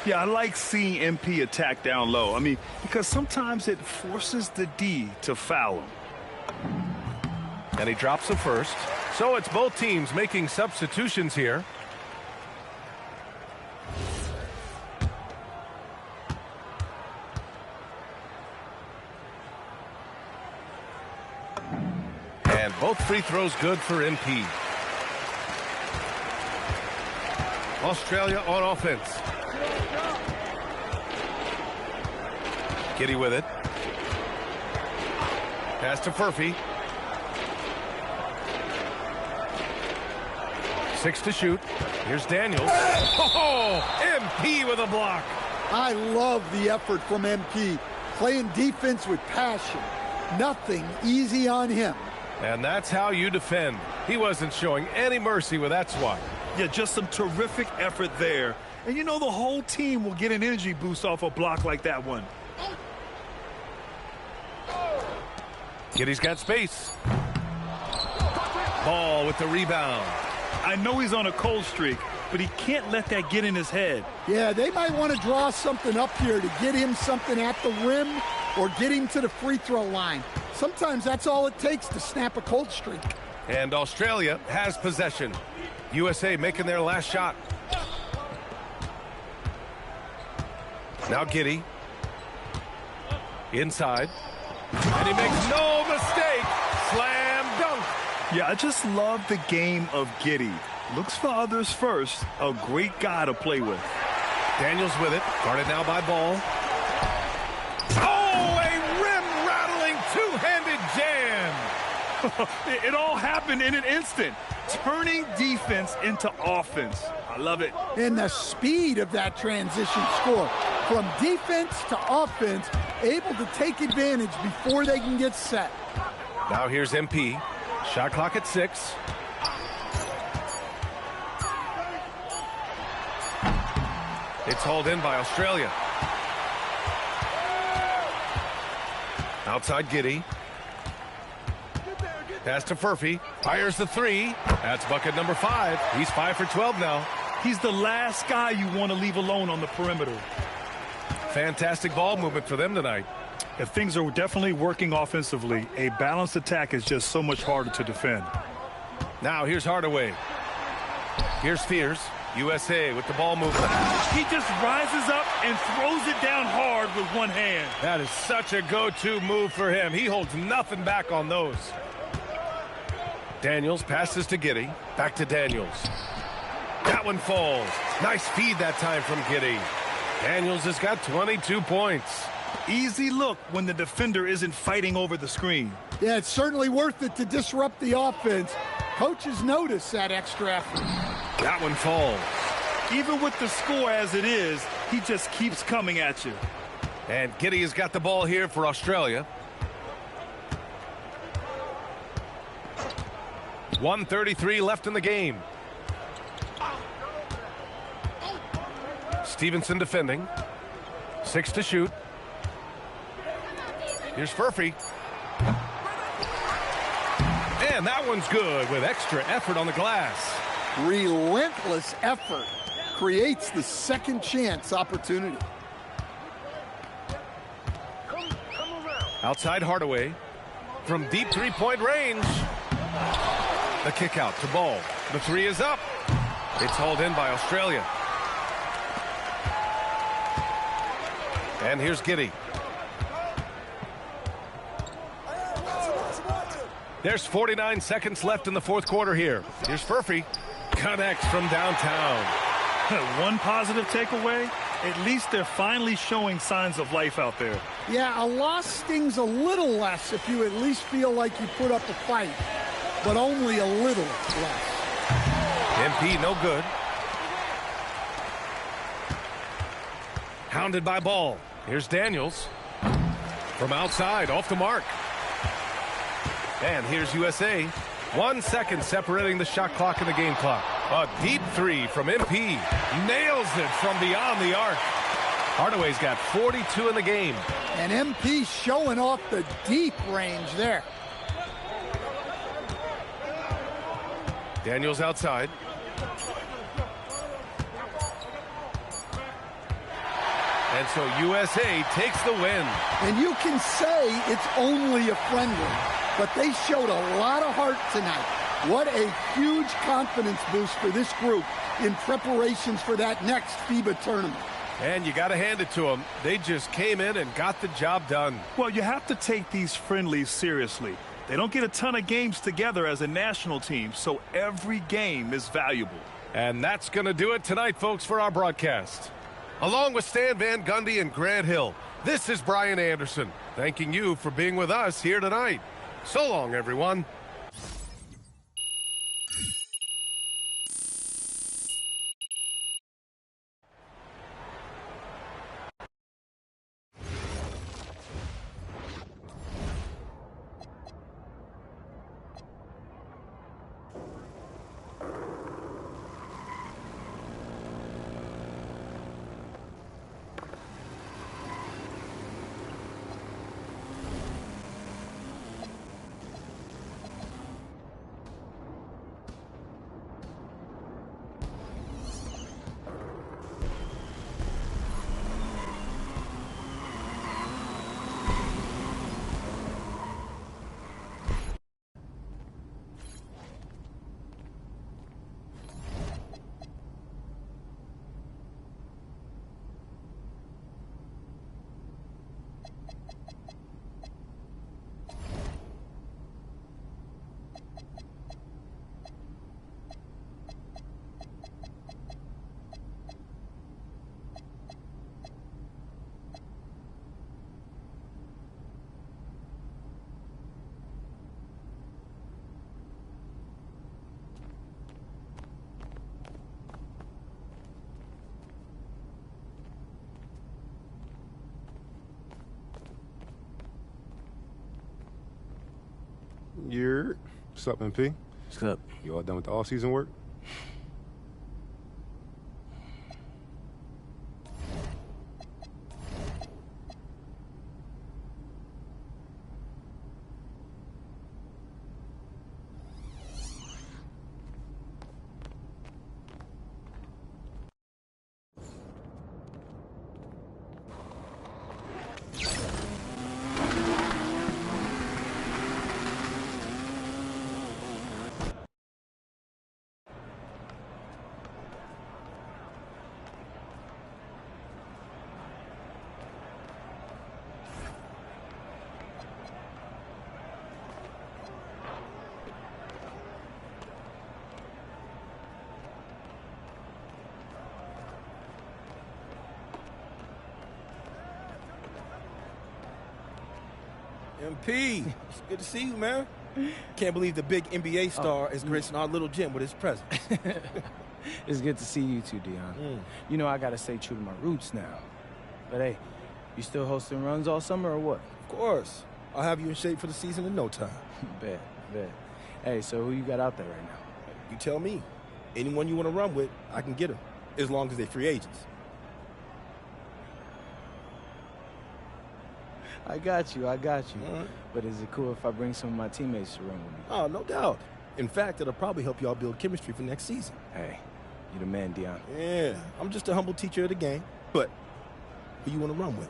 Yeah, I like seeing MP attack down low. I mean, because sometimes it forces the D to foul him. And he drops the first. So it's both teams making substitutions here. And both free throws good for MP. Australia on offense. Giddey with it. Pass to Furphy. 6 to shoot. Here's Daniels. Oh, MP with a block. I love the effort from MP. Playing defense with passion. Nothing easy on him. And that's how you defend. He wasn't showing any mercy with that swat. Yeah, just some terrific effort there. And you know the whole team will get an energy boost off a block like that one. Giddey's got space. Ball with the rebound. I know he's on a cold streak, but he can't let that get in his head. Yeah, they might want to draw something up here to get him something at the rim or get him to the free throw line. Sometimes that's all it takes to snap a cold streak. And Australia has possession. USA making their last shot. Now Giddey. Inside. And he makes no mistake. Slam dunk. Yeah, I just love the game of Giddey. Looks for others first. A great guy to play with. Daniels with it. Guarded now by Ball. Oh, a rim-rattling two-handed jam. It all happened in an instant. Turning defense into offense. I love it. And the speed of that transition score. From defense to offense, able to take advantage before they can get set. Now here's MP. Shot clock at 6. It's hauled in by Australia. Outside Giddey. Pass to Furphy. Fires the 3. That's bucket number 5. He's 5 for 12 now. He's the last guy you want to leave alone on the perimeter. Fantastic ball movement for them tonight. If things are definitely working offensively, a balanced attack is just so much harder to defend. Now here's Hardaway. Here's Fears. USA with the ball movement. He just rises up and throws it down hard with one hand. That is such a go-to move for him. He holds nothing back on those. Daniels passes to Giddey. Back to Daniels. That one falls. Nice feed that time from Giddey. Daniels has got 22 points. Easy look when the defender isn't fighting over the screen. Yeah, it's certainly worth it to disrupt the offense. Coaches notice that extra effort. That one falls. Even with the score as it is, he just keeps coming at you. And Giddey has got the ball here for Australia. 1:33 left in the game. Stevenson defending. 6 to shoot. Here's Furphy. And that one's good with extra effort on the glass. Relentless effort creates the second chance opportunity. Outside Hardaway. From deep three-point range. The kick out to Ball. The 3 is up. It's hauled in by Australia. And here's Giddey. There's 49 seconds left in the fourth quarter here. Here's Furphy. Connects from downtown. One positive takeaway, at least they're finally showing signs of life out there. Yeah, a loss stings a little less if you at least feel like you put up a fight, but only a little less. MP no good. Hounded by Ball. Here's Daniels. From outside, off the mark. And here's USA. 1 second separating the shot clock and the game clock. A deep three from MP. Nails it from beyond the arc. Hardaway's got 42 in the game. And MP showing off the deep range there. Daniels outside. And so USA takes the win. And you can say it's only a friendly, but they showed a lot of heart tonight. What a huge confidence boost for this group in preparations for that next FIBA tournament. And you got to hand it to them. They just came in and got the job done. Well, you have to take these friendlies seriously. They don't get a ton of games together as a national team, so every game is valuable. And that's going to do it tonight, folks, for our broadcast. Along with Stan Van Gundy and Grant Hill, this is Brian Anderson, thanking you for being with us here tonight. So long, everyone. What's up, MP? What's up? You all done with the all-season work? MP, it's good to see you, man. Can't believe the big NBA star is gracing our little gym with his presence. It's good to see you too, Dion. You know I gotta stay true to my roots now. But hey, you still hosting runs all summer or what? Of course. I'll have you in shape for the season in no time. Bet. Hey, so who you got out there right now? You tell me. Anyone you want to run with, I can get them, as long as they're free agents. I got you. All right. But is it cool if I bring some of my teammates to run with me? Oh, no doubt. In fact, it'll probably help y'all build chemistry for next season. Hey, you're the man, Dion. Yeah, I'm just a humble teacher of the game. But who you want to run with?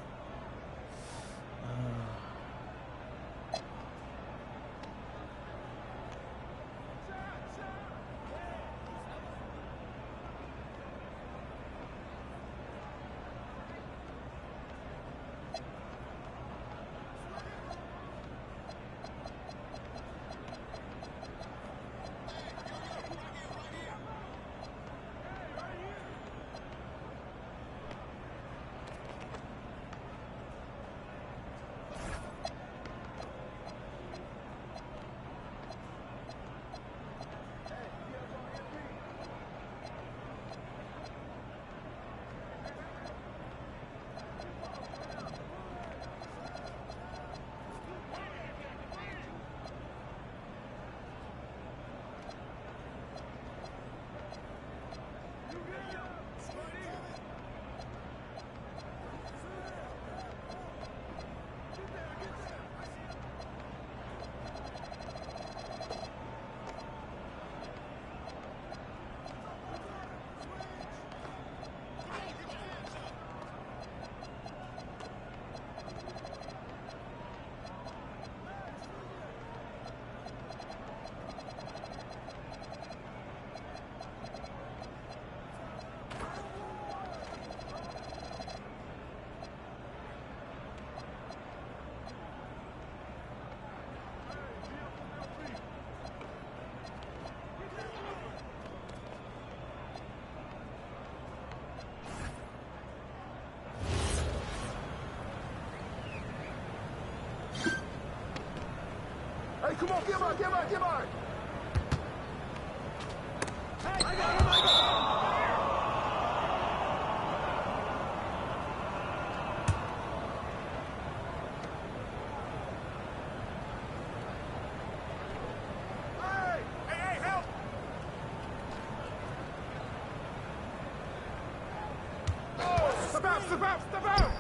Step out!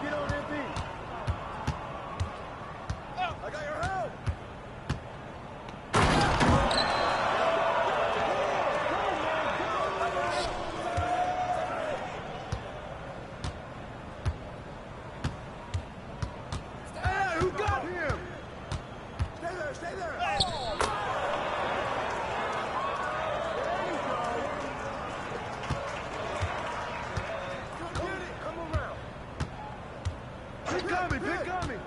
Get on MP. I got your help. Hey, who got him? Stay there. Pick coming.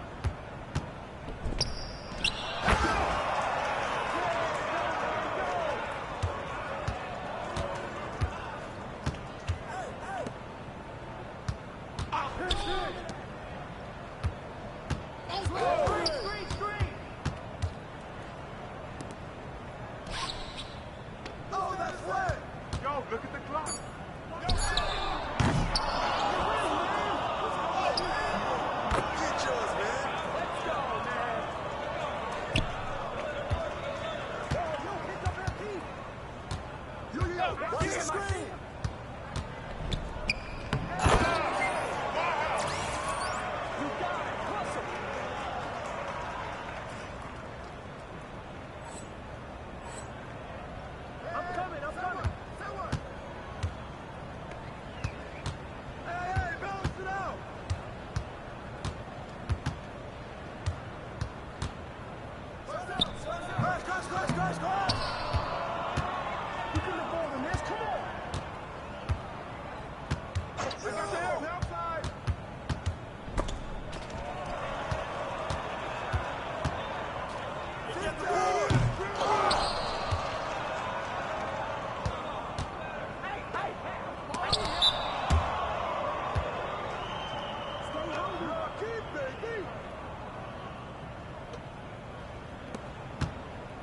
Oh, that's flag. Yo, look at the clock.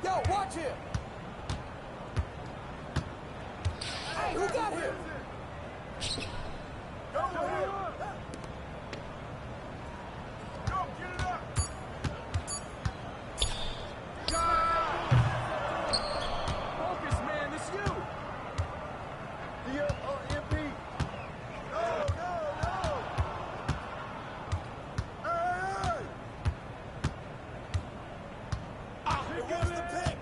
Yo, watch him! Hey, who got him? Go, get it up! Focus, man, it's you! MP! No! Hey! It was the pick!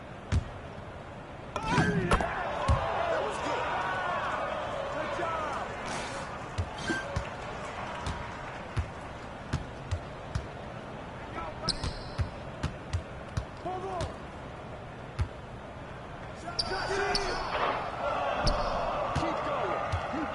That was good. Good job. Hold on. Keep going.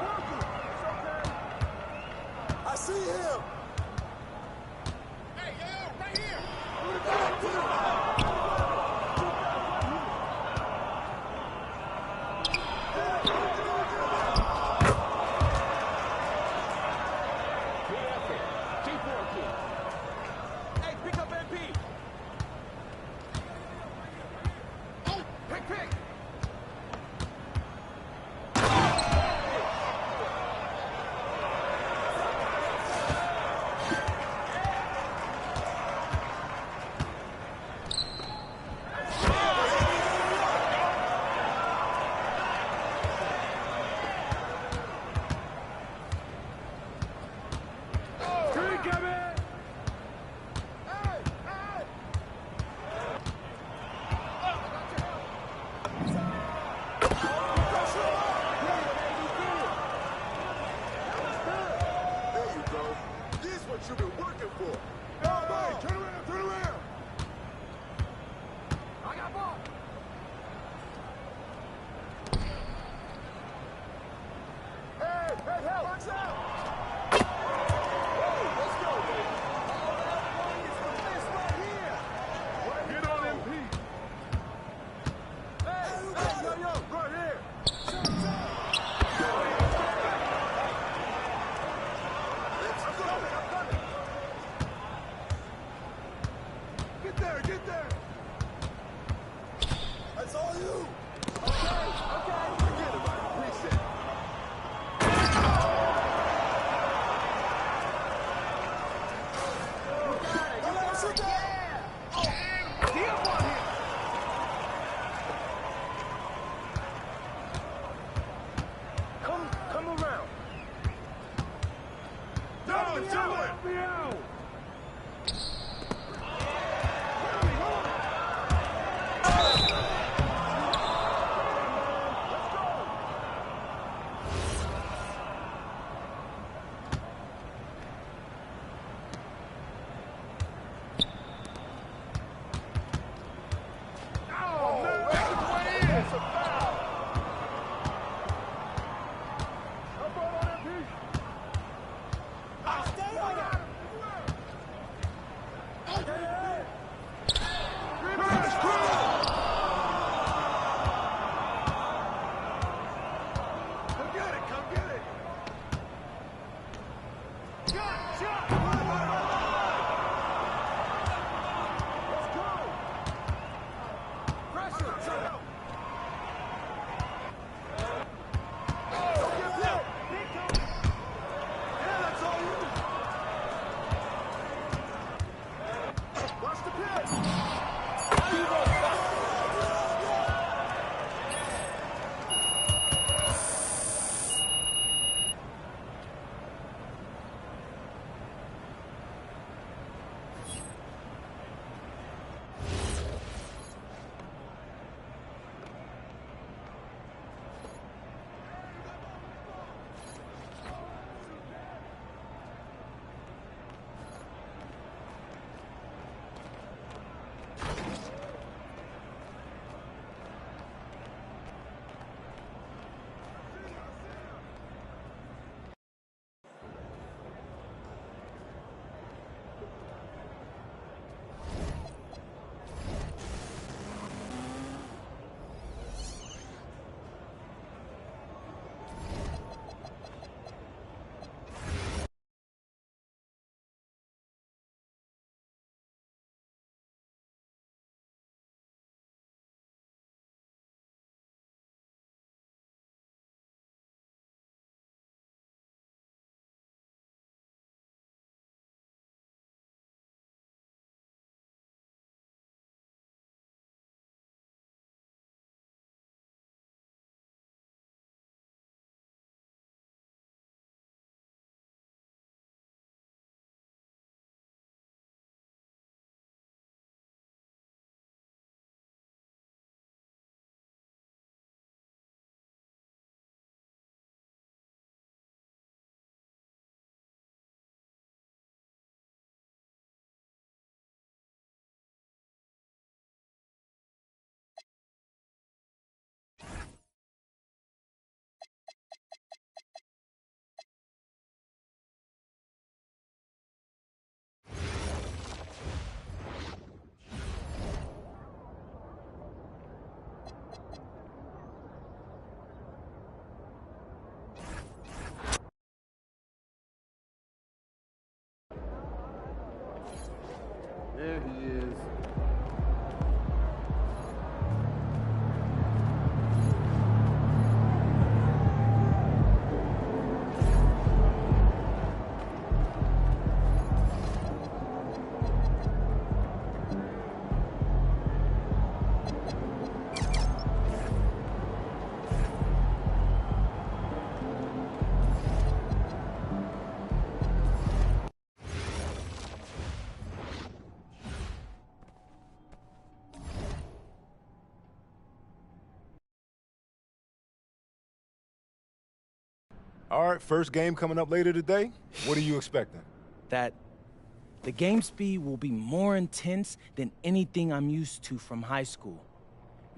There he is. All right, first game coming up later today. What are you expecting? That the game speed will be more intense than anything I'm used to from high school.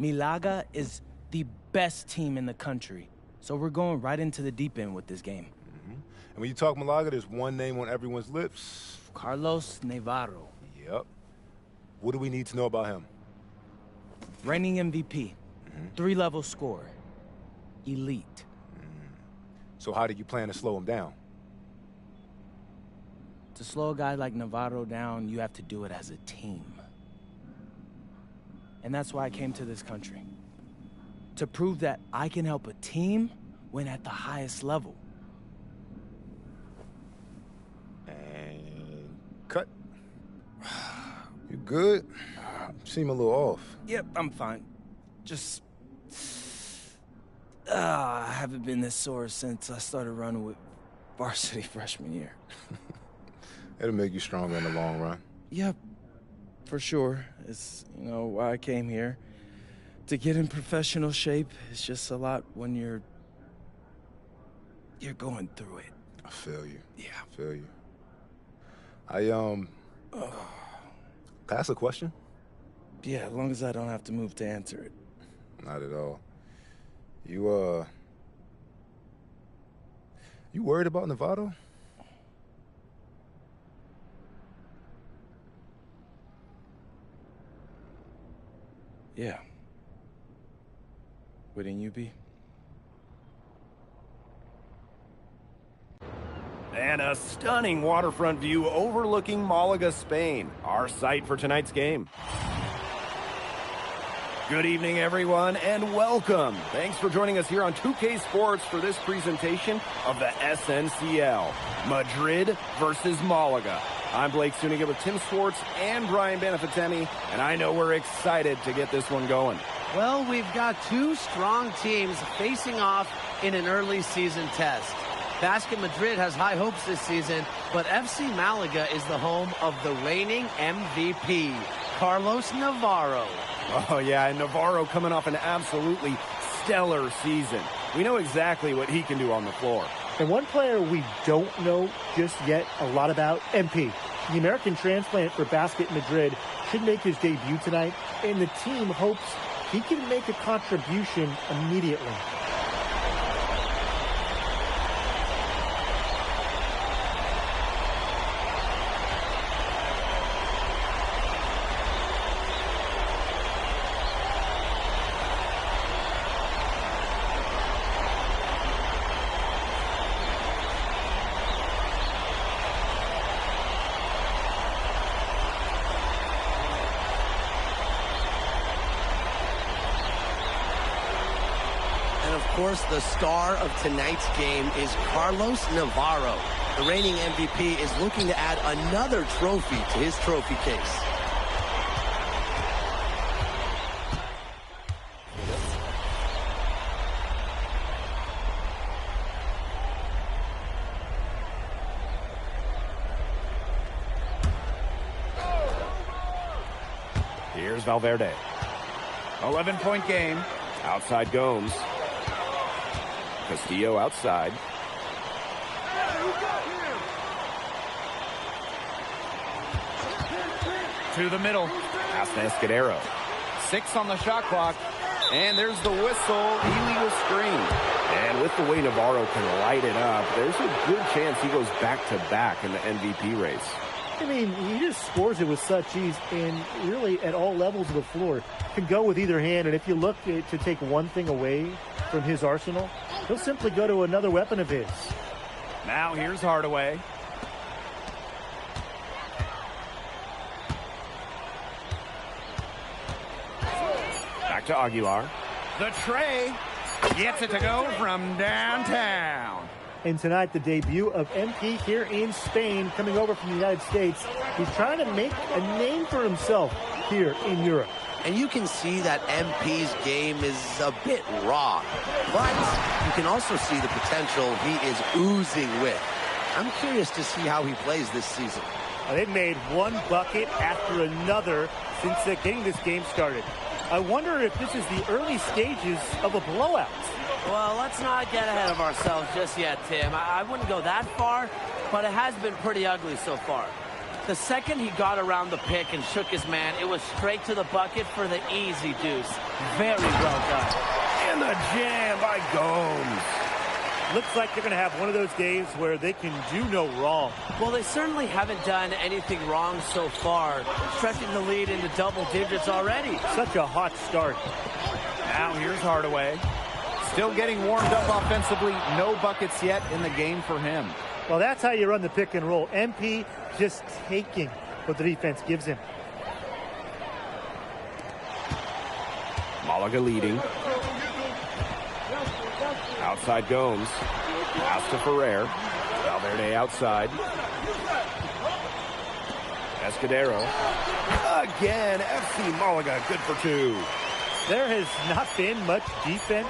Milaga is the best team in the country, so we're going right into the deep end with this game. And when you talk Malaga, there's one name on everyone's lips. Carlos Navarro. Yep. What do we need to know about him? Reigning MVP. 3-level scorer. Elite. So how do you plan to slow him down? To slow a guy like Navarro down, you have to do it as a team. And that's why I came to this country. To prove that I can help a team win at the highest level. And cut. You good? You seem a little off. Yep, I'm fine. Just... I haven't been this sore since I started running with varsity freshman year. It'll make you stronger in the long run. Yep, for sure. It's, why I came here. To get in professional shape, it's just a lot when you're going through it. I feel you. Yeah. I feel you. Can I ask a question? Yeah, as long as I don't have to move to answer it. Not at all. You worried about Navarro? Yeah. Wouldn't you be? And a stunning waterfront view overlooking Malaga, Spain, our site for tonight's game. Good evening, everyone, and welcome. Thanks for joining us here on 2K Sports for this presentation of the SNCL, Madrid versus Malaga. I'm Blake Suniga with Tim Swartz and Brian Benefitemi, and I know we're excited to get this one going. Well, we've got two strong teams facing off in an early season test. Basket Madrid has high hopes this season, but FC Malaga is the home of the reigning MVP, Carlos Navarro. Oh, yeah, and Navarro coming off an absolutely stellar season. We know exactly what he can do on the floor. And one player we don't know just yet a lot about, MP. The American transplant for Basket Madrid should make his debut tonight, and the team hopes he can make a contribution immediately. Of course, the star of tonight's game is Carlos Navarro. The reigning MVP is looking to add another trophy to his trophy case. Here's Valverde. 11-point game. Outside Gomes. Castillo outside. To the middle. Pass to Escudero. 6 on the shot clock. And there's the whistle. Illegal screen. And with the way Navarro can light it up, there's a good chance he goes back-to-back in the MVP race. I mean, he just scores it with such ease, and really at all levels of the floor. Can go with either hand, and if you look to take one thing away from his arsenal, he'll simply go to another weapon of his. Now here's Hardaway. Back to Aguilar. The tray gets it to go from downtown. And tonight, the debut of MP here in Spain, coming over from the United States. He's trying to make a name for himself here in Europe. And you can see that MP's game is a bit raw, but you can also see the potential he is oozing with. I'm curious to see how he plays this season. They've made one bucket after another since getting this game started. I wonder if this is the early stages of a blowout. Well, let's not get ahead of ourselves just yet, Tim. I wouldn't go that far, but it has been pretty ugly so far. The second he got around the pick and shook his man, it was straight to the bucket for the easy deuce. Very well done. And the jam by Gomes. Looks like they're going to have one of those days where they can do no wrong. Well, they certainly haven't done anything wrong so far, stretching the lead into double digits already. Such a hot start. Now here's Hardaway. Still getting warmed up offensively. No buckets yet in the game for him. Well, that's how you run the pick and roll. MP just taking what the defense gives him. Malaga leading. Outside Gomes. Pass to Ferrer. Valverde outside. Escudero. Again, FC Malaga good for 2. There has not been much defense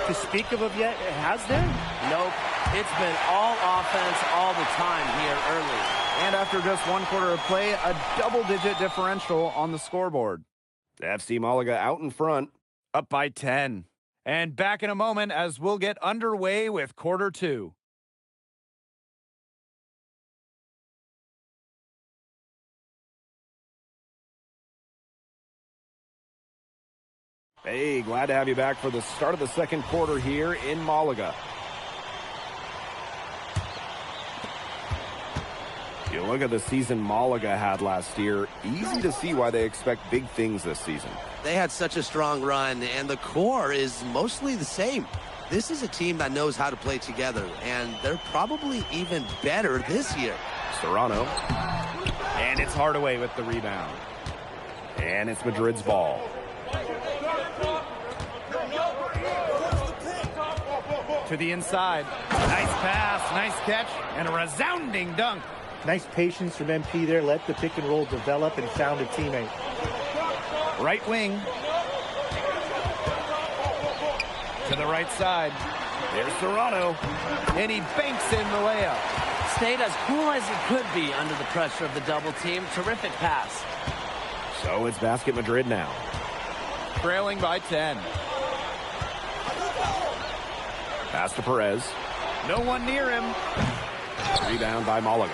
to speak of yet, has there? Nope. It's been all offense all the time here early. And after just one quarter of play, a double-digit differential on the scoreboard. FC Malaga out in front, up by 10. And back in a moment as we'll get underway with quarter two. Hey, glad to have you back for the start of the second quarter here in Malaga. You look at the season Malaga had last year, easy to see why they expect big things this season. They had such a strong run, and the core is mostly the same. This is a team that knows how to play together, and they're probably even better this year. Serrano. And it's Hardaway with the rebound. And it's Madrid's ball. To the inside. Nice pass, nice catch, and a resounding dunk. Nice patience from MP there. Let the pick and roll develop and found a teammate. Right wing. To the right side. There's Serrano. And he banks in the layup. Stayed as cool as he could be under the pressure of the double team. Terrific pass. So it's Basket Madrid now. Trailing by 10. Pass to Perez. No one near him. Rebound by Malaga.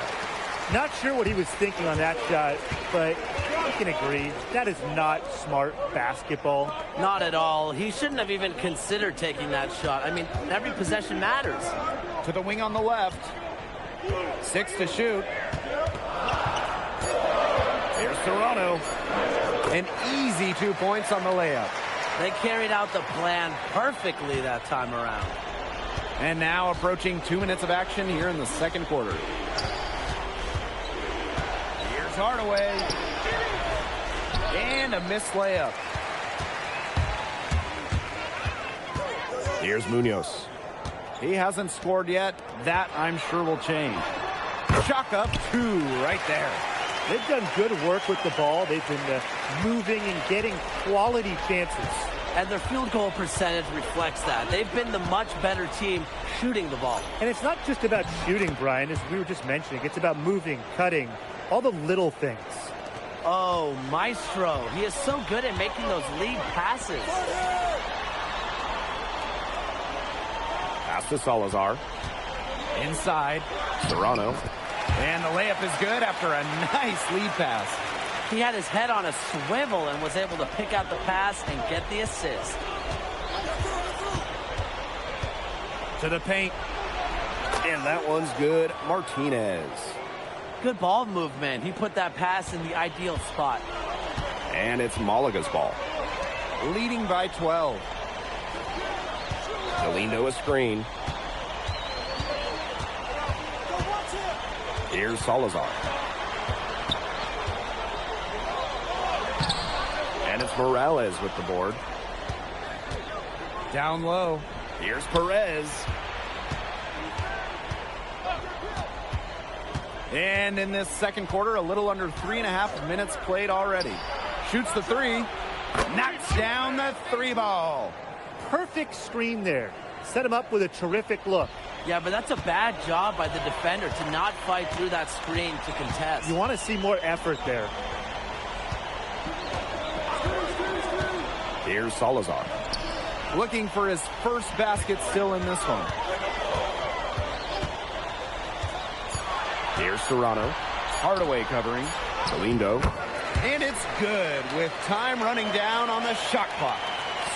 Not sure what he was thinking on that shot, but I can agree. That is not smart basketball. Not at all. He shouldn't have even considered taking that shot. I mean, every possession matters. To the wing on the left. 6 to shoot. Here's Serrano. An easy 2 points on the layup. They carried out the plan perfectly that time around. And now approaching 2 minutes of action here in the second quarter. Here's Hardaway. And a missed layup. Here's Munoz. He hasn't scored yet. That, I'm sure, will change. Chalk up 2 right there. They've done good work with the ball. They've been moving and getting quality chances. And their field goal percentage reflects that. They've been the much better team shooting the ball. And it's not just about shooting, Brian, as we were just mentioning. It's about moving, cutting, all the little things. Oh, Maestro. He is so good at making those lead passes. Pass to Salazar. Inside. Serrano. And the layup is good after a nice lead pass. He had his head on a swivel and was able to pick out the pass and get the assist. To the paint. And that one's good. Martinez. Good ball movement. He put that pass in the ideal spot. And it's Malaga's ball. Leading by 12. Galindo a screen. Here's Salazar. And it's Morales with the board. Down low. Here's Perez. And in this second quarter, a little under 3.5 minutes played already. Shoots the 3. Knocks down the 3 ball. Perfect screen there. Set him up with a terrific look. Yeah, but that's a bad job by the defender to not fight through that screen to contest. You want to see more effort there. Here's Salazar. Looking for his first basket still in this one. Here's Serrano. Hardaway covering. Galindo. And it's good with time running down on the shot clock.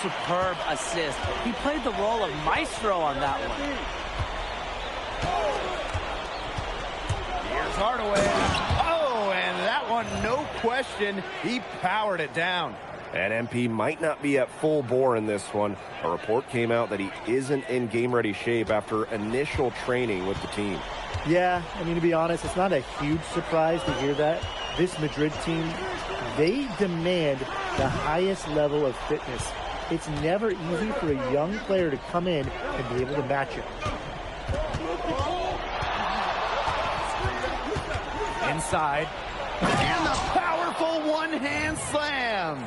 Superb assist. He played the role of Maestro on that one. Here's Hardaway. Oh, and that one, no question, he powered it down. And MP might not be at full bore in this one. A report came out that he isn't in game-ready shape after initial training with the team. Yeah, I mean, to be honest, it's not a huge surprise to hear that. This Madrid team, they demand the highest level of fitness. It's never easy for a young player to come in and be able to match it. Inside. And the powerful one-hand slam.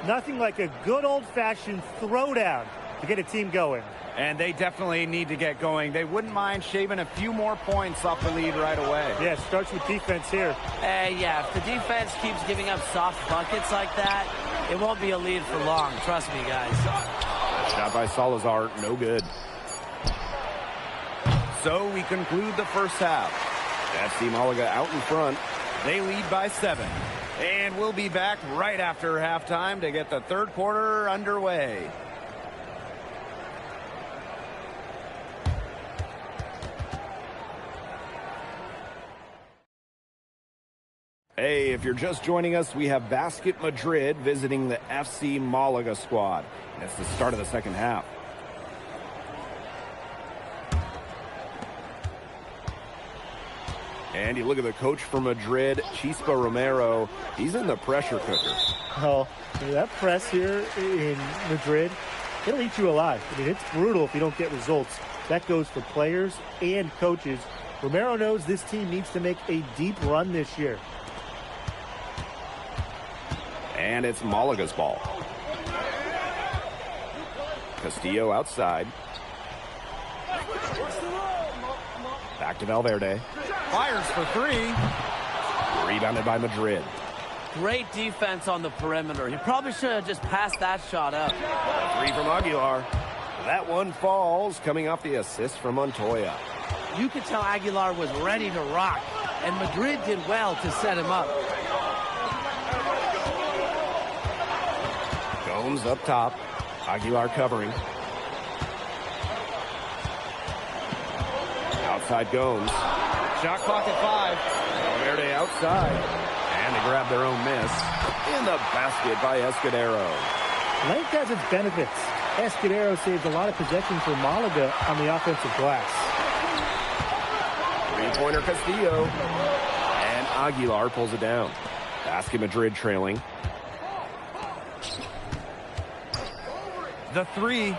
Nothing like a good old-fashioned throwdown to get a team going. And they definitely need to get going. They wouldn't mind shaving a few more points off the lead right away. Yeah, it starts with defense here. Yeah, if the defense keeps giving up soft buckets like that, it won't be a lead for long. Trust me, guys. Shot by Salazar, no good. So we conclude the first half. FC Malaga out in front. They lead by 7. And we'll be back right after halftime to get the third quarter underway. Hey, if you're just joining us, we have Basket Madrid visiting the FC Malaga squad. And it's the start of the second half. And you look at the coach for Madrid, Chispa Romero. He's in the pressure cooker. Oh, that press here in Madrid, it'll eat you alive. I mean, it's brutal if you don't get results. That goes for players and coaches. Romero knows this team needs to make a deep run this year. And it's Malaga's ball. Castillo outside. Back to Valverde. Fires for 3. Rebounded by Madrid. Great defense on the perimeter. He probably should have just passed that shot up. 3 from Aguilar. That one falls, coming off the assist from Montoya. You could tell Aguilar was ready to rock, and Madrid did well to set him up. Gomes up top. Aguilar covering. Outside Gomes. Shot clock at 5. Valverde outside. And they grab their own miss. In the basket by Escudero. Length has its benefits. Escudero saved a lot of possession for Malaga on the offensive glass. Three-pointer Castillo. And Aguilar pulls it down. Basket Madrid trailing. The 3.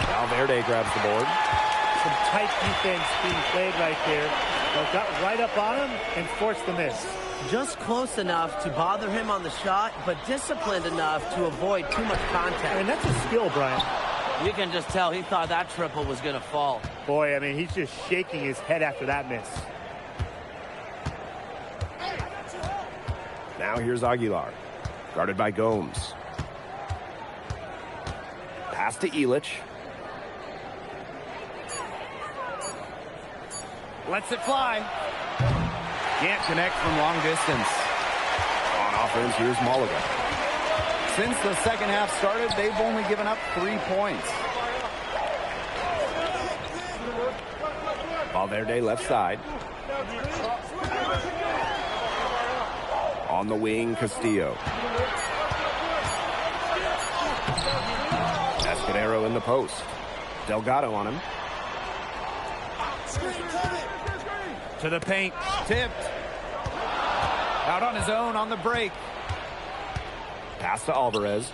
Valverde grabs the board. Some tight defense being played right there. They got right up on him and forced the miss. Just close enough to bother him on the shot, but disciplined enough to avoid too much contact. And that's a skill, Brian. You can just tell he thought that triple was going to fall. Boy, I mean, he's just shaking his head after that miss. Now here's Aguilar. Guarded by Gomes. Pass to Illich. Lets it fly. Can't connect from long distance. On offense, here's Malaga. Since the second half started, they've only given up 3 points. Valverde left side. On the wing, Castillo. Escudero in the post. Delgado on him. To the paint. Tipped. Out on his own on the break. Pass to Alvarez.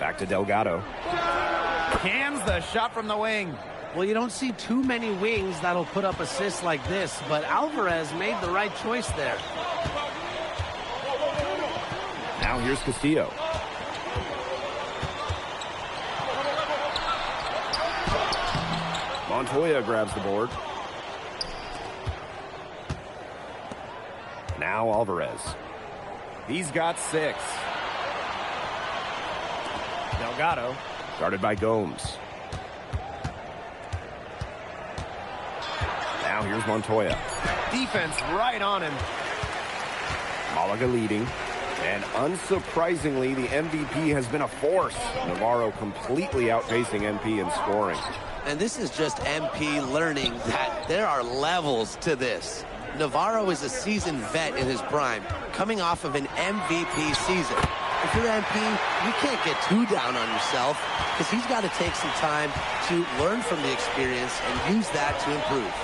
Back to Delgado. Cams the shot from the wing. Well, you don't see too many wings that'll put up assists like this, but Alvarez made the right choice there. Now here's Castillo. Montoya grabs the board. Now Alvarez. He's got 6. Delgado. Guarded by Gomes. Now here's Montoya. Defense right on him. Malaga leading. And unsurprisingly, the MVP has been a force. Navarro completely outpacing MP in scoring. And this is just MP learning that there are levels to this. Navarro is a seasoned vet in his prime, coming off of an MVP season. If you're MP, you can't get too down on yourself, because he's got to take some time to learn from the experience and use that to improve.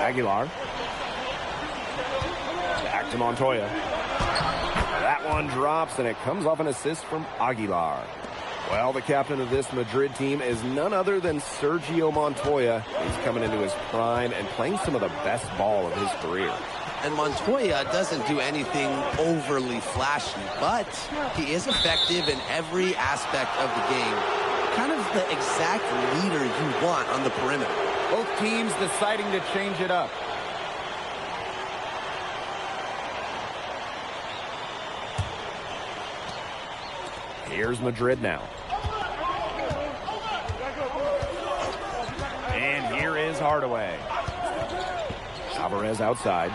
Aguilar. Back to Montoya. That one drops, and it comes off an assist from Aguilar. Well, the captain of this Madrid team is none other than Sergio Montoya. He's coming into his prime and playing some of the best ball of his career. And Montoya doesn't do anything overly flashy, but he is effective in every aspect of the game. Kind of the exact leader you want on the perimeter. Both teams deciding to change it up. Here's Madrid now. And here is Hardaway. Alvarez outside.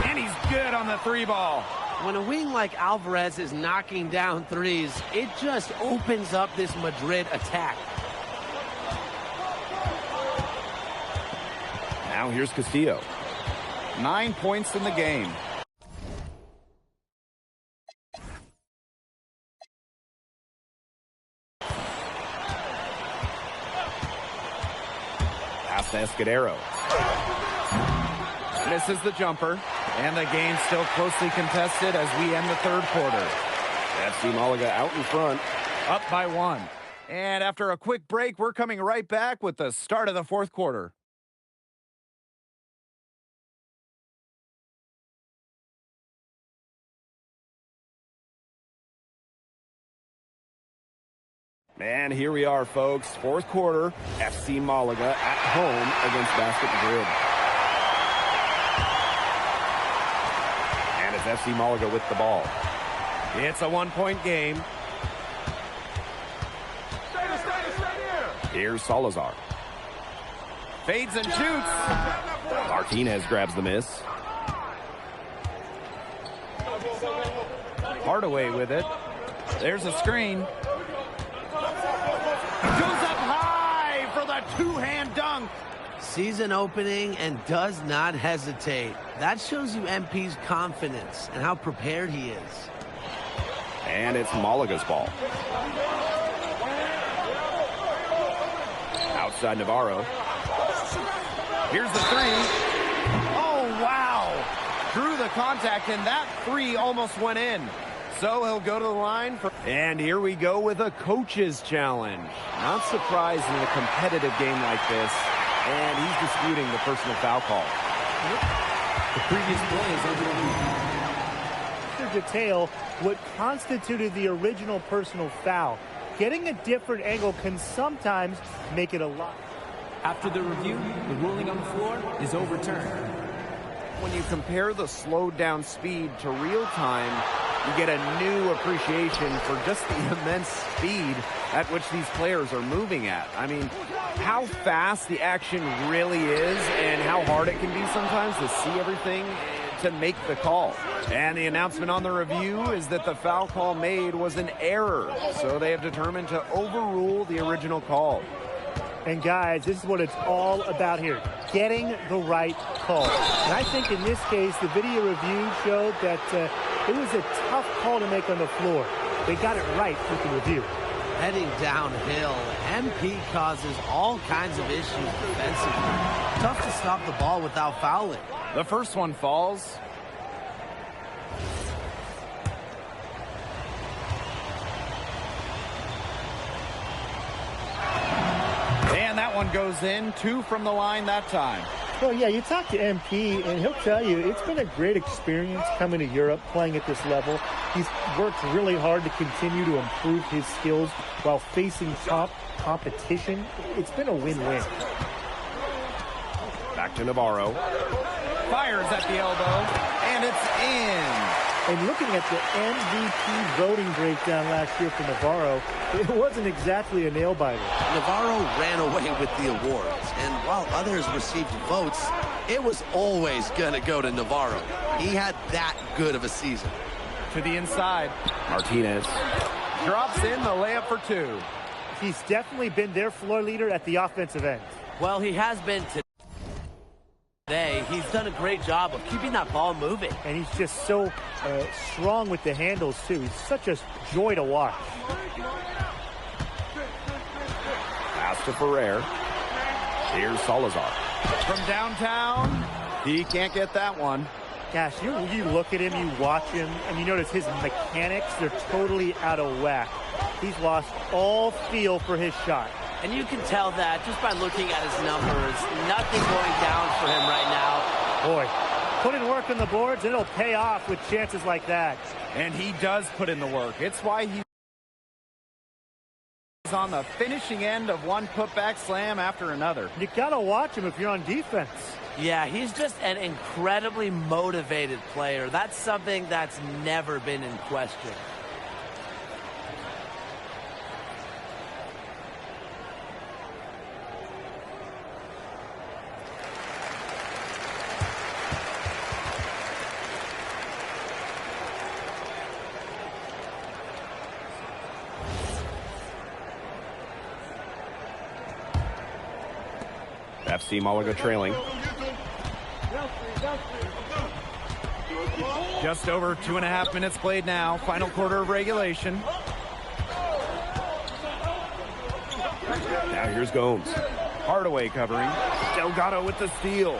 And he's good on the three ball. When a wing like Alvarez is knocking down threes, it just opens up this Madrid attack. Now here's Castillo. 9 points in the game. Pass to Escudero. Misses the jumper. And the game's still closely contested as we end the third quarter. FC Malaga out in front, up by 1. And after a quick break, we're coming right back with the start of the fourth quarter. And here we are, folks. Fourth quarter, FC Malaga at home against Basket Madrid. And it's FC Malaga with the ball. It's a 1-point game. Here's Salazar. Fades and shoots. Martinez grabs the miss. Hardaway with it. There's a screen. Goes up high for the two-hand dunk. Season opening and does not hesitate. That shows you MP's confidence and how prepared he is. And it's Malaga's ball. Outside Navarro. Here's the three. Oh, wow. Drew the contact, and that three almost went in. So he'll go to the line. And here we go with a coach's challenge. Not surprised in a competitive game like this. And he's disputing the personal foul call. The previous play is over. Detail what constituted the original personal foul. Getting a different angle can sometimes make it a lot. After the review, the ruling on the floor is overturned. When you compare the slowed down speed to real time, you get a new appreciation for just the immense speed at which these players are moving at. I mean, how fast the action really is and how hard it can be sometimes to see everything to make the call. And the announcement on the review is that the foul call made was an error. So they have determined to overrule the original call. And guys, this is what it's all about here. Getting the right call. And I think in this case, the video review showed that it was a tough call to make on the floor. They got it right with the review. Heading downhill, MP causes all kinds of issues defensively. Tough to stop the ball without fouling. The first one falls. And that one goes in. 2 from the line that time. Well, yeah, you talk to MP, and he'll tell you it's been a great experience coming to Europe, playing at this level. He's worked really hard to continue to improve his skills while facing top competition. It's been a win-win. Back to Navarro. Fires at the elbow, and it's in. And looking at the MVP voting breakdown last year for Navarro, it wasn't exactly a nail-biter. Navarro ran away with the awards, and while others received votes, it was always going to go to Navarro. He had that good of a season. To the inside. Martinez drops in the layup for 2. He's definitely been their floor leader at the offensive end. Well, he has been today. He's done a great job of keeping that ball moving. And he's just so strong with the handles, too. He's such a joy to watch. Pass to Ferrer. Here's Salazar. From downtown, he can't get that one. Gosh, you look at him, you watch him, and you notice his mechanics, they're totally out of whack. he's lost all feel for his shot. And you can tell that just by looking at his numbers. Nothing going down for him right now. Boy, put in work on the boards, and it'll pay off with chances like that. And he does put in the work. It's why he's on the finishing end of one putback slam after another. You got to watch him if you're on defense. Yeah, he's just an incredibly motivated player. That's something that's never been in question. FC Malaga trailing. Just over 2.5 minutes played now. Final quarter of regulation. Now here's Gomes. Hardaway covering. Delgado with the steal.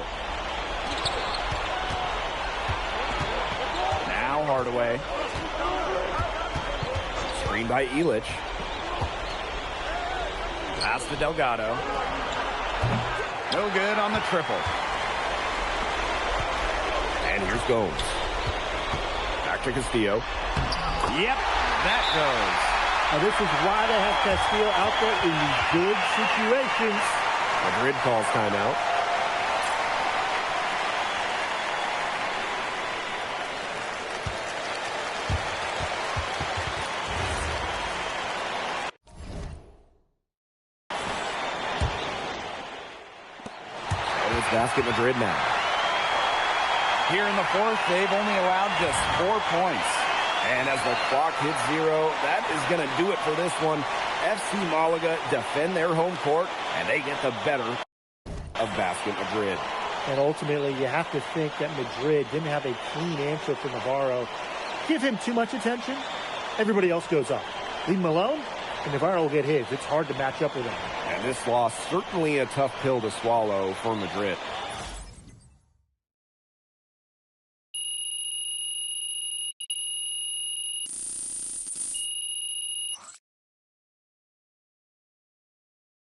Now Hardaway. Screen by Illich. Pass to Delgado. No good on the triple. And here's Gomes. Back to Castillo. Yep, that goes. Now this is why they have Castillo out there in these big situations. Madrid calls timeout. Basket Madrid now. Here in the fourth, they've only allowed just 4 points. And as the clock hits 0, that is going to do it for this one. FC Malaga defend their home court, and they get the better of Basket Madrid. And ultimately, you have to think that Madrid didn't have a clean answer for Navarro. Give him too much attention, everybody else goes up. Leave him alone, and Navarro will get his. It's hard to match up with him. And this loss, certainly a tough pill to swallow for Madrid.